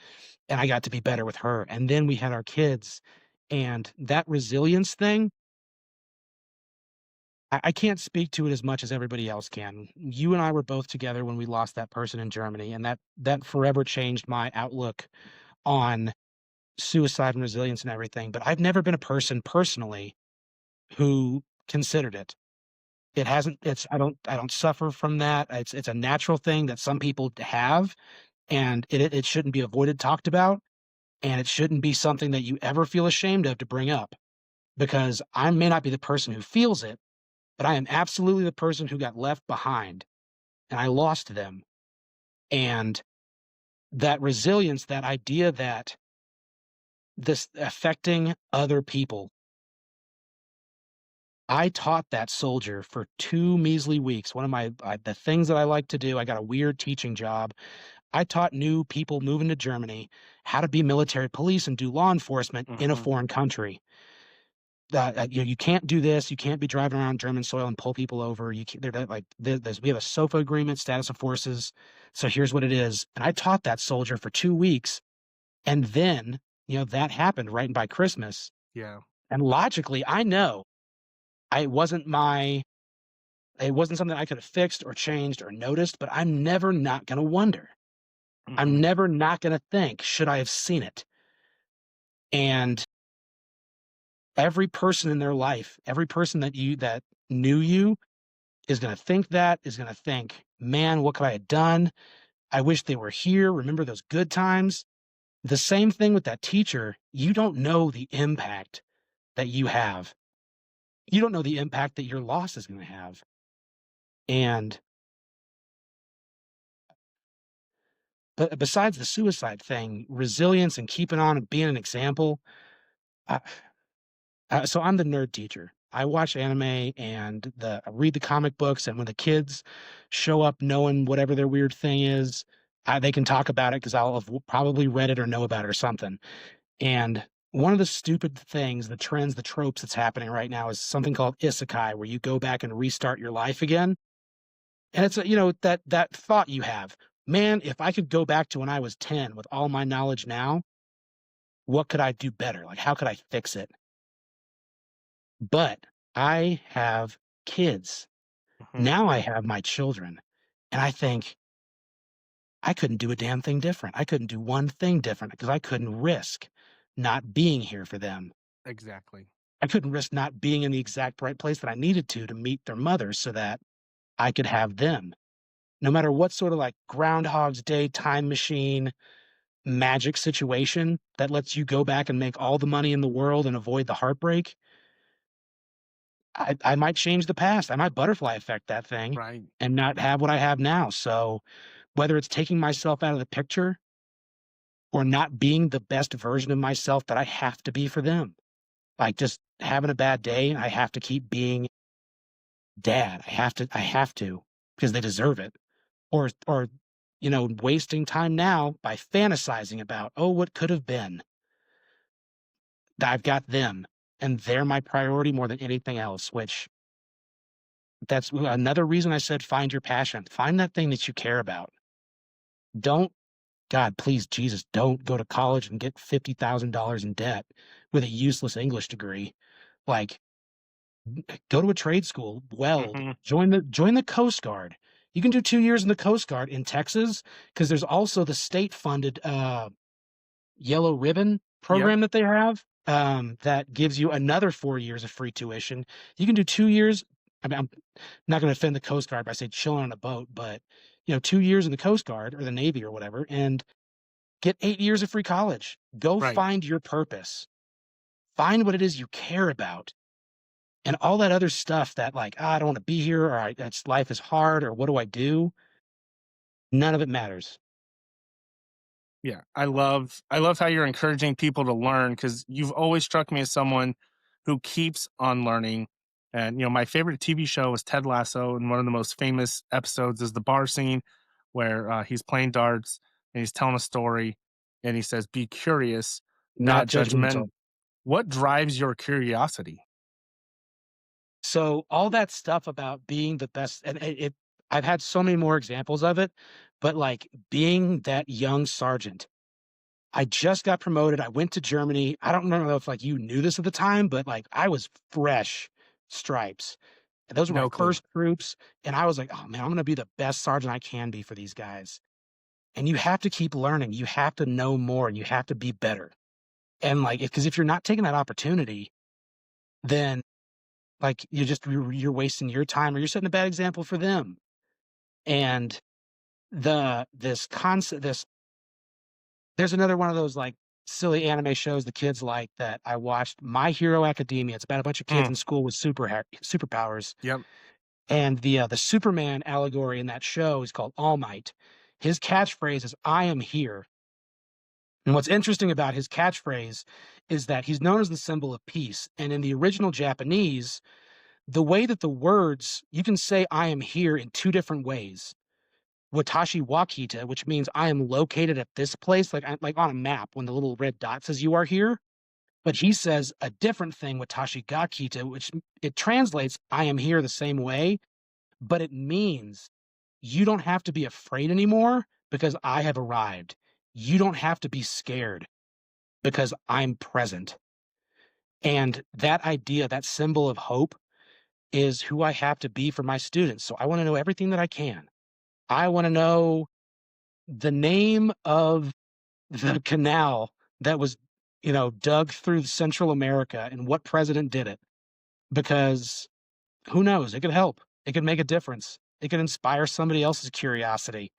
And I got to be better with her. And then we had our kids. And that resilience thing, I can't speak to it as much as everybody else can. You and I were both together when we lost that person in Germany, and that forever changed my outlook on suicide and resilience and everything. But I've never been a person personally who considered it. It hasn't it's I don't suffer from that. It's a natural thing that some people have, and it shouldn't be avoided, talked about, and it shouldn't be something that you ever feel ashamed of to bring up because I may not be the person who feels it, but I am absolutely the person who got left behind and I lost them. And that resilience, that idea that this affecting other people. I taught that soldier for 2 measly weeks. One of the things that I like to do, I got a weird teaching job. I taught new people moving to Germany how to be military police and do law enforcement in a Hmm. foreign country. You can't do this. You can't be driving around German soil and pull people over. You can't, they're not like we have a SOFA agreement, status of forces. So here's what it is. And I taught that soldier for 2 weeks, and then that happened right by Christmas. Yeah. And logically, I know I wasn't my it wasn't something I could have fixed or changed or noticed, but I'm never not going to wonder. Hmm. I'm never not going to think, should I have seen it? And every person in their life, every person that knew you is going to think that, is going to think, man, what could I have done? I wish they were here. Remember those good times? The same thing with that teacher. You don't know the impact that you have. You don't know the impact that your loss is going to have. And but besides the suicide thing, resilience and keeping on and being an example. I, so I'm the nerd teacher. I watch anime and I read the comic books, and when the kids show up knowing whatever their weird thing is, they can talk about it because I'll have probably read it or know about it or something. And one of the stupid things, the trends, the tropes that's happening right now is something called isekai, where you go back and restart your life again. And it's that thought you have, man, if I could go back to when I was 10 with all my knowledge now, what could I do better? Like, how could I fix it? But I have kids. Hmm. Now I have my children. And I think I couldn't do a damn thing different. I couldn't do one thing different because I couldn't risk not being here for them. Exactly. I couldn't risk not being in the exact right place that I needed to meet their mothers so that I could have them. No matter what sort of like Groundhog's Day time machine magic situation that lets you go back and make all the money in the world and avoid the heartbreak, I might change the past. I might butterfly effect that thing Right. and not have what I have now. So whether it's taking myself out of the picture or not being the best version of myself that I have to be for them, like just having a bad day, I have to keep being dad. I have to because they deserve it. Or wasting time now by fantasizing about, oh, what could have been. I've got them and they're my priority more than anything else, which that's another reason I said find your passion. Find that thing that you care about. Don't God, please, Jesus, don't go to college and get $50,000 in debt with a useless English degree. Like, go to a trade school, weld, Hmm. join the Coast Guard. You can do 2 years in the Coast Guard in Texas because there's also the state-funded Yellow Ribbon Yep. program that they have that gives you another 4 years of free tuition. You can do 2 years. I mean, I'm not going to offend the Coast Guard by saying chilling on a boat, but 2 years in the Coast Guard or the Navy or whatever, and get 8 years of free college. Go Right. find your purpose. Find what it is you care about. And all that other stuff that like, I don't want to be here, or it's life is hard, or what do I do? None of it matters. Yeah, I love how you're encouraging people to learn because you've always struck me as someone who keeps on learning. And my favorite TV show is Ted Lasso, and one of the most famous episodes is the bar scene where he's playing darts and he's telling a story, and he says, "Be curious, Not not judgment." judgmental. What drives your curiosity? So all that stuff about being the best, and I've had so many more examples of it, but like being that young sergeant, I just got promoted. I went to Germany. I don't know if like you knew this at the time, but like I was fresh stripes. And those were my No clue. first troops. And I was like, oh man, I'm going to be the best sergeant I can be for these guys. And you have to keep learning. You have to know more and you have to be better. And like, because if you're not taking that opportunity, then like you're wasting your time or you're setting a bad example for them. And this concept, there's another one of those like silly anime shows the kids like that I watched, My Hero Academia. It's about a bunch of kids Mm, in school with superpowers. yep. And the Superman allegory in that show is called All Might. His catchphrase is "I am here." And what's interesting about his catchphrase is that he's known as the symbol of peace. And in the original Japanese, the way that the words, you can say I am here in two different ways. Watashi wa kita, which means I am located at this place, like on a map when the little red dot says you are here. But he says a different thing, Watashi ga kita, which it translates I am here the same way, but it means you don't have to be afraid anymore because I have arrived. You don't have to be scared because I'm present. And that idea, that symbol of hope, is who I have to be for my students. So I want to know everything that I can. I want to know the name of the canal that was, dug through Central America and what president did it. Because who knows? It could help. It could make a difference. It could inspire somebody else's curiosity.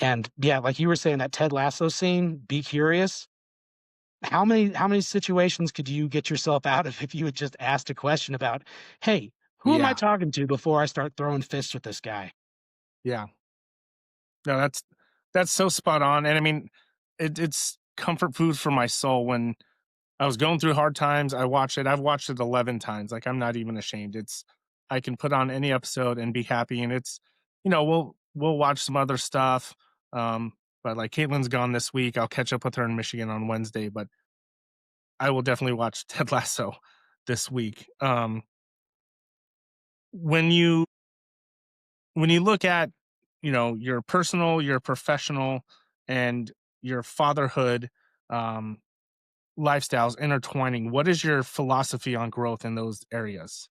And yeah, like you were saying, that Ted Lasso scene, be curious. How many situations could you get yourself out of if you had just asked a question about, hey, who am I Yeah. talking to before I start throwing fists with this guy? Yeah. No, that's so spot on. And I mean, it's comfort food for my soul. When I was going through hard times, I watch it. I've watched it 11 times. Like, I'm not even ashamed. It's I can put on any episode and be happy. And it's, we'll watch some other stuff. Um, but like Caitlin's gone this week. I'll catch up with her in Michigan on Wednesday, but I will definitely watch Ted Lasso this week. When you when you look at, your personal, your professional, and your fatherhood, um, lifestyles intertwining, what is your philosophy on growth in those areas?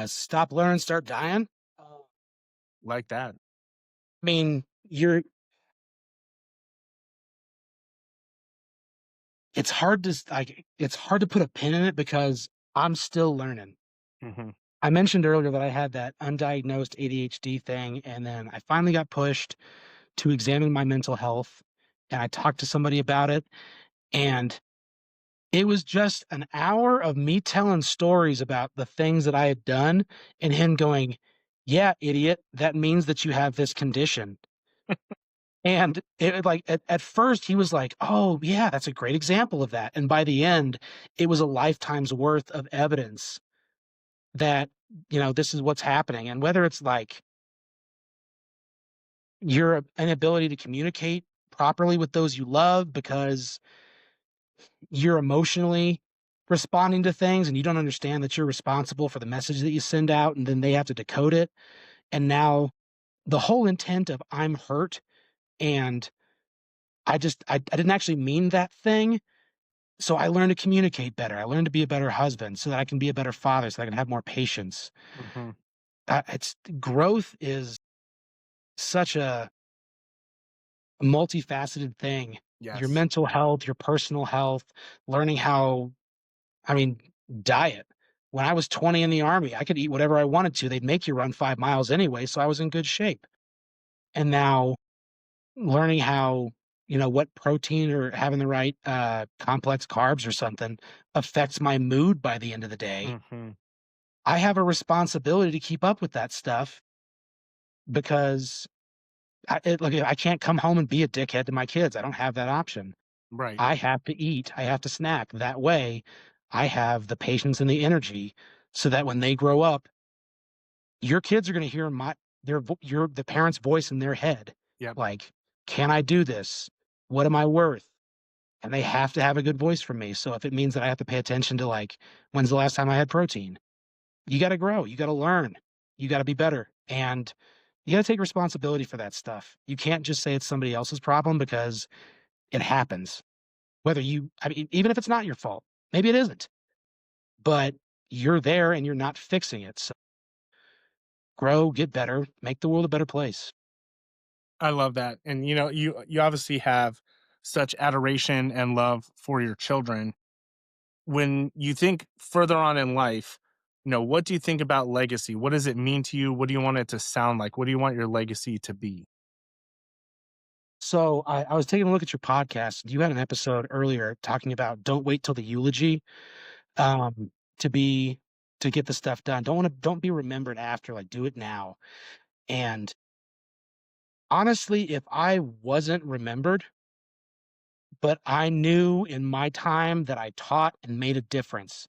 Stop learning, start dying. Like that. I mean, you're it's hard to put a pin in it because I'm still learning. Hmm. I mentioned earlier that I had that undiagnosed ADHD thing, and then I finally got pushed to examine my mental health, and I talked to somebody about it, and it was just an hour of me telling stories about the things that I had done and him going, "Yeah, idiot, that means that you have this condition." And like at first he was like, "Oh, yeah, that's a great example of that." And by the end, it was a lifetime's worth of evidence that, this is what's happening. And whether it's like your inability to communicate properly with those you love because you're emotionally responding to things and you don't understand that you're responsible for the message that you send out and then they have to decode it. And now the whole intent of I'm hurt and I didn't actually mean that thing. So I learned to communicate better. I learned to be a better husband so that I can be a better father, so I can have more patience. Hmm. It's growth is such a multifaceted thing. Your Yes. mental health, your personal health, learning how, I mean, diet. When I was 20 in the army, I could eat whatever I wanted to. They'd make you run 5 miles anyway, so I was in good shape. And now learning how, what protein or having the right complex carbs or something affects my mood by the end of the day. Hmm. I have a responsibility to keep up with that stuff because look, I can't come home and be a dickhead to my kids. I don't have that option. Right. I have to eat. I have to snack. That way, I have the patience and the energy so that when they grow up, your kids are going to hear the parent's voice in their head, Yep. like, "Can I do this? What am I worth?" And they have to have a good voice from me. So if it means that I have to pay attention to like, when's the last time I had protein? You got to grow. You got to learn. You got to be better, and you got to take responsibility for that stuff. You can't just say it's somebody else's problem because it happens. I mean, even if it's not your fault, maybe it isn't, but you're there and you're not fixing it. So grow, get better, make the world a better place. I love that. And you obviously have such adoration and love for your children. When you think further on in life, what do you think about legacy? What does it mean to you? What do you want it to sound like? What do you want your legacy to be? So I was taking a look at your podcast. You had an episode earlier talking about don't wait till the eulogy um, to be to get the stuff done. Don't be remembered after. Like do it now. And Honestly, if I wasn't remembered, but I knew in my time that I taught and made a difference,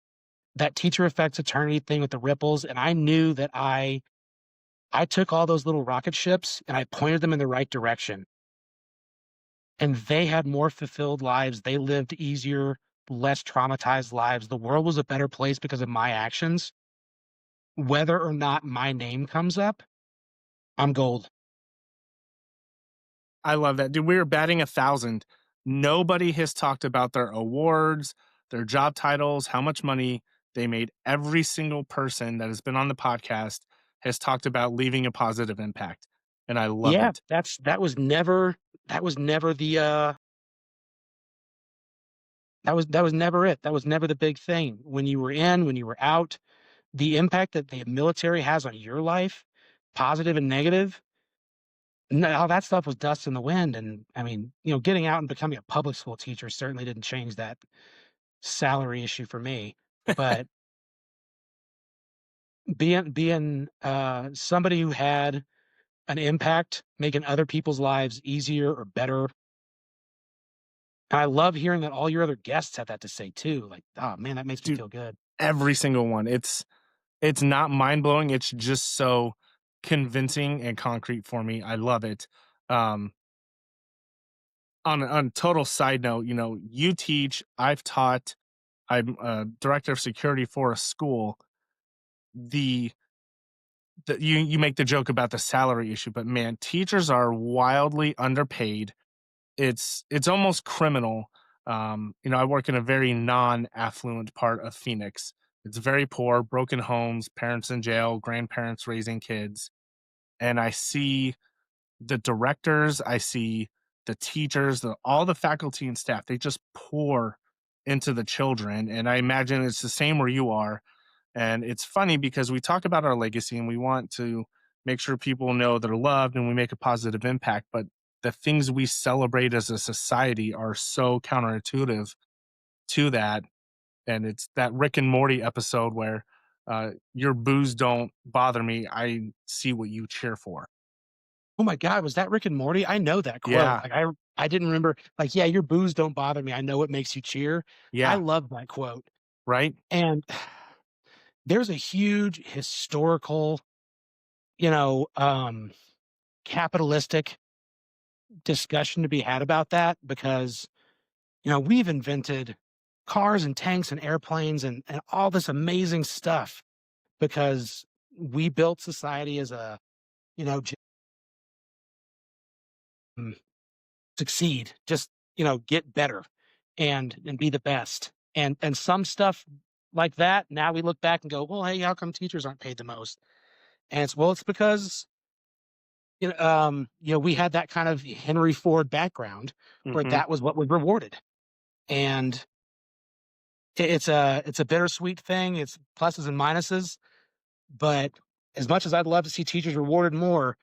that teacher affects eternity thing with the ripples, and I knew that I took all those little rocket ships and I pointed them in the right direction, and they had more fulfilled lives, they lived easier, less traumatized lives, the world was a better place because of my actions. Whether or not my name comes up, I'm gold. I love that. Dude, we were batting 1,000. Nobody has talked about their awards, their job titles, how much money they made. Every single person that has been on the podcast has talked about leaving a positive impact. And I love Yeah, it. that was never the, that was never it. That was never the big thing. When you were in, when you were out, the impact that the military has on your life, positive and negative, no, all that stuff was dust in the wind. And I mean, getting out and becoming a public school teacher certainly didn't change that salary issue for me. But being somebody who had an impact, making other people's lives easier or better. And I love hearing that all your other guests have that to say too. Like, oh man, that makes me Dude, feel good. every single one. It's not mind blowing. It's just so convincing and concrete for me. I love it. Um, on a total side note, you teach, I've taught, I'm a director of security for a school. The you make the joke about the salary issue, but man, teachers are wildly underpaid. It's almost criminal. I work in a very non-affluent part of Phoenix. It's very poor, broken homes, parents in jail, grandparents raising kids, and I see the directors, I see the teachers, all the faculty and staff. They just pour into the children, and I imagine it's the same where you are. And it's funny because we talk about our legacy and we want to make sure people know they're loved and we make a positive impact. But the things we celebrate as a society are so counterintuitive to that. And it's that Rick and Morty episode where your booze don't bother me. I see what you cheer for. Oh my God, was that Rick and Morty? I know that quote. Yeah. Like I didn't remember. Like, yeah, your booze don't bother me. I know it makes you cheer. I Yeah. love that quote. Right. And there's a huge historical, you know, um, capitalistic discussion to be had about that because we've invented cars and tanks and airplanes and all this amazing stuff because we built society as a, you know, j- mm, succeed, just, get better and be the best. And some stuff like that, now we look back and go, well, hey, how come teachers aren't paid the most? And it's because we had that kind of Henry Ford background where Hmm. that was what was rewarded. And it's a bittersweet thing. It's pluses and minuses. But as much as I'd love to see teachers rewarded more,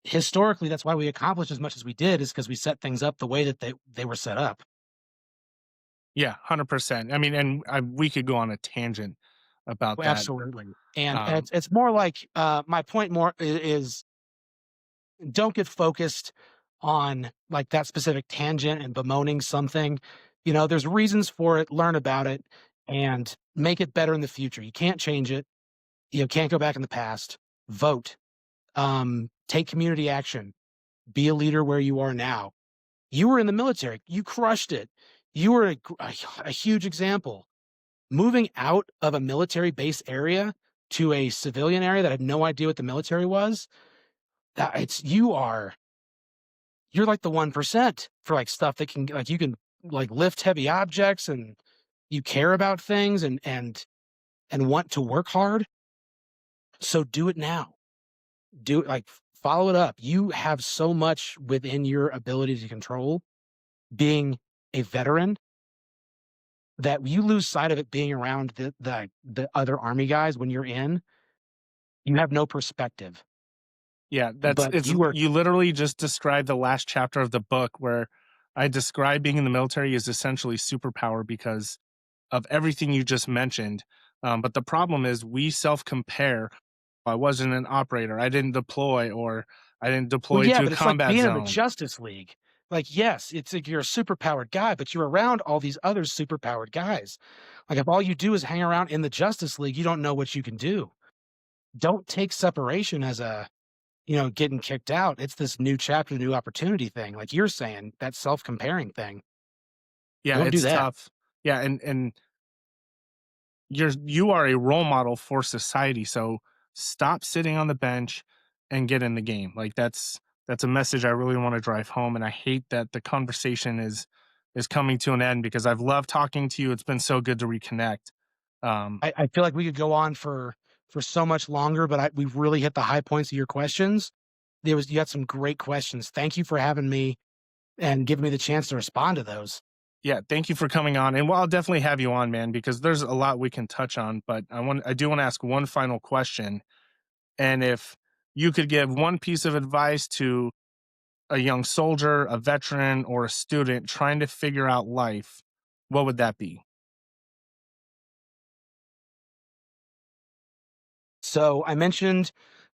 historically, that's why we accomplished as much as we did, is because we set things up the way that they were set up. Yeah. 100%. I mean, and we could go on a tangent about Well, that. absolutely. And Um, it's more like my point more is don't get focused on like that specific tangent and bemoaning something. There's reasons for it, learn about it and make it better in the future. You can't change it. You can't go back in the past. Vote. Take community action. Be a leader where you are now. You were in the military. You crushed it. You were a huge example. Moving out of a military base area to a civilian area that had no idea what the military was, you're like the 1% for like stuff that can like you can like lift heavy objects and you care about things and want to work hard. So do it now. Do it like follow it up. You have so much within your ability to control being a veteran that you lose sight of it being around the other army guys when you're in. You have no perspective, Yeah, but you are you literally just described the last chapter of the book where I describe being in the military is essentially superpower because of everything you just mentioned. But the problem is we self compare. I wasn't an operator. I didn't deploy, or I didn't Well, deploy yeah, to a but it's like combat being in the zone. Justice League. Like, yes, it's like you're a superpowered guy, but you're around all these other superpowered guys. Like, if all you do is hang around in the Justice League, you don't know what you can do. Don't take separation as a, getting kicked out. It's this new chapter, new opportunity thing. Like you're saying, that self-comparing thing. Yeah, Don't do it's that. tough. Yeah, and you are a role model for society, so stop sitting on the bench and get in the game. Like that's a message I really want to drive home, and I hate that the conversation is coming to an end because I've loved talking to you. It's been so good to reconnect. Um, I feel like we could go on for so much longer, but we've really hit the high points of your questions. You had some great questions. Thank you for having me and giving me the chance to respond to those. yeah, thank you for coming on, and well, I'll definitely have you on, man, because there's a lot we can touch on. But I do want to ask one final question, and if you could give one piece of advice to a young soldier, a veteran, or a student trying to figure out life, what would that be? So I mentioned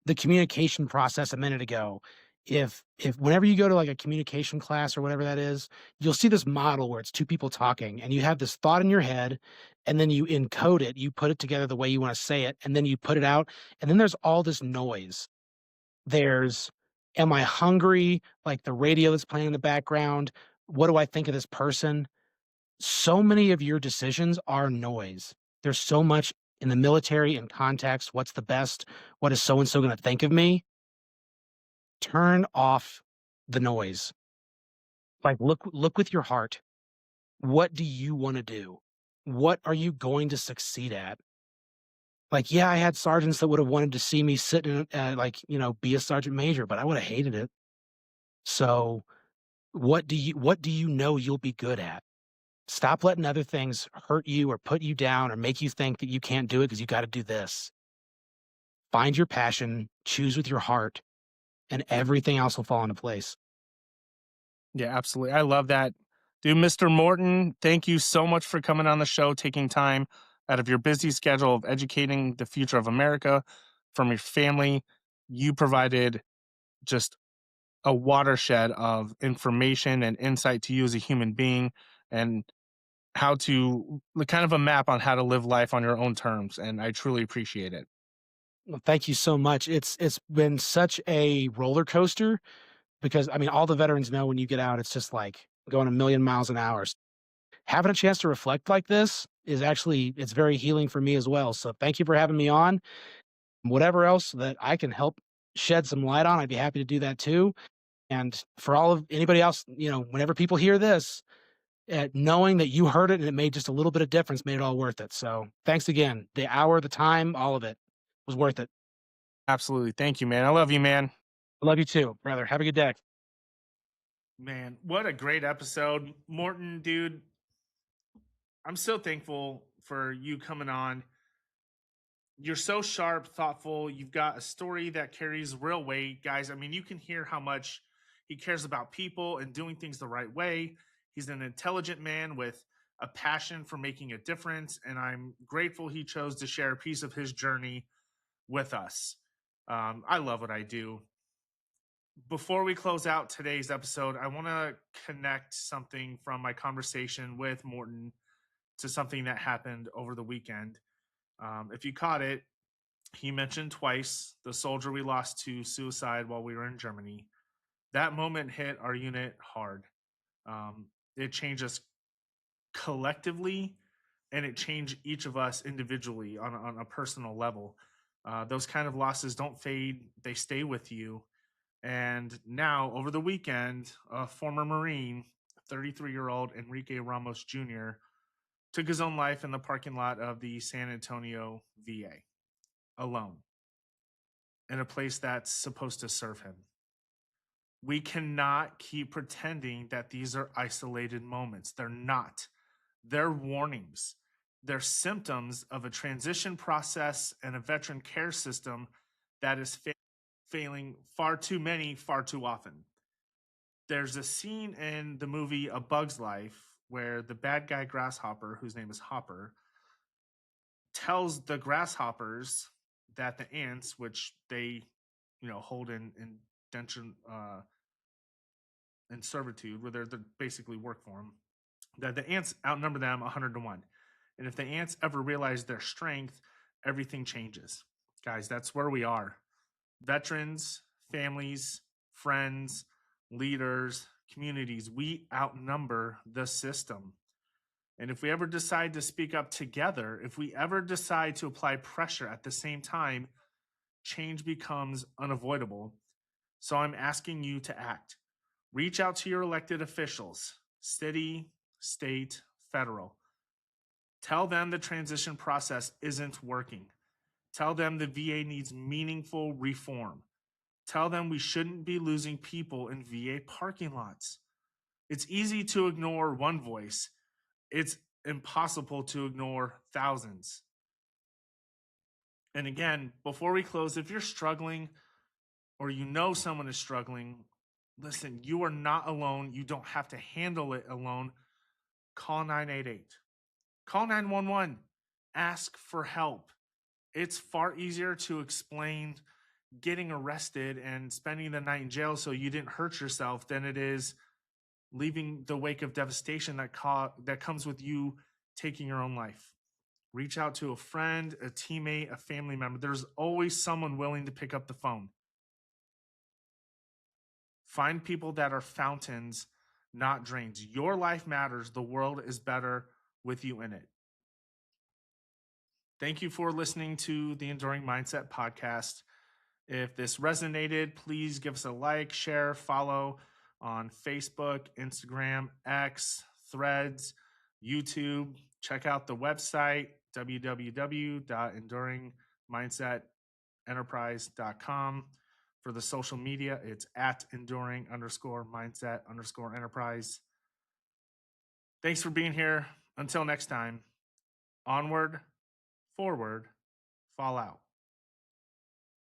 the communication process a minute ago. If whenever you go to like a communication class or whatever that is, you'll see this model where it's two people talking and you have this thought in your head and then you encode it, you put it together the way you want to say it, and then you put it out, and then there's all this noise. There's, am I hungry? Like the radio that's playing in the background. What do I think of this person? So many of your decisions are noise. There's so much in the military and context. What's the best? What is so and so going to think of me? Turn off the noise. Like look with your heart. What do you want to do? What are you going to succeed at? Like, yeah, I had sergeants that would have wanted to see me sit in, be a sergeant major, but I would have hated it. So, what do you know you'll be good at? Stop letting other things hurt you or put you down or make you think that you can't do it because you got to do this. Find your passion, choose with your heart, and everything else will fall into place. Yeah, absolutely. I love that. Dude, Mr. Morton, thank you so much for coming on the show, taking time out of your busy schedule of educating the future of America from your family. You provided just a watershed of information and insight to you as a human being and how to kind of a map on how to live life on your own terms. And I truly appreciate it. Well, thank you so much. It's been such a roller coaster because I mean all the veterans know when you get out, it's just like going a million miles an hour. Having a chance to reflect like this is actually it's very healing for me as well. So thank you for having me on. Whatever else that I can help shed some light on, I'd be happy to do that too. And for all of anybody else, whenever people hear this, knowing that you heard it and it made just a little bit of difference made it all worth it. So thanks again. The hour, the time, all of it was worth it. Absolutely. Thank you, man. I love you, man. I love you too, brother. Have a good day. Man, what a great episode. Morton, dude, I'm so thankful for you coming on. You're so sharp, thoughtful. You've got a story that carries real weight, guys. I mean, you can hear how much he cares about people and doing things the right way. He's an intelligent man with a passion for making a difference, and I'm grateful he chose to share a piece of his journey with us. I love what I do. Before we close out today's episode, I want to connect something from my conversation with Morton to something that happened over the weekend. If you caught it, he mentioned twice the soldier we lost to suicide while we were in Germany. That moment hit our unit hard. It changed us collectively, and it changed each of us individually on a personal level. Those kind of losses don't fade, they stay with you. And now, over the weekend, a former Marine, 33-year-old Enrique Ramos Jr., took his own life in the parking lot of the San Antonio VA alone in a place that's supposed to serve him. We cannot keep pretending that these are isolated moments. They're not. They're warnings. They're symptoms of a transition process and a veteran care system that is failing far too many, far too often. There's a scene in the movie A Bug's Life where the bad guy Grasshopper, whose name is Hopper, tells the grasshoppers that the ants, which they hold in indentured in servitude, where they're basically work for them, that the ants outnumber them 100 to 1. And if the ants ever realize their strength, everything changes. Guys, that's where we are. Veterans, families, friends, leaders, communities, we outnumber the system. And if we ever decide to speak up together, if we ever decide to apply pressure at the same time, change becomes unavoidable. So I'm asking you to act. Reach out to your elected officials, city, state, federal. Tell them the transition process isn't working. Tell them the VA needs meaningful reform. Tell them we shouldn't be losing people in VA parking lots. It's easy to ignore one voice. It's impossible to ignore thousands. And again, before we close, if you're struggling or you know someone is struggling, listen, you are not alone. You don't have to handle it alone. Call 988. Call 911. Ask for help. It's far easier to explain getting arrested and spending the night in jail so you didn't hurt yourself than it is leaving the wake of devastation that comes with you taking your own life. Reach out to a friend, a teammate, a family member. There's always someone willing to pick up the phone. Find people that are fountains, not drains. Your life matters. The world is better with you in it. Thank you for listening to the Enduring Mindset podcast. If this resonated, please give us a like, share, follow on Facebook, Instagram, X, Threads, YouTube. Check out the website, www.enduringmindsetenterprise.com. For the social media, it's at enduring_mindset_enterprise. Thanks for being here. Until next time, onward, forward, fall out.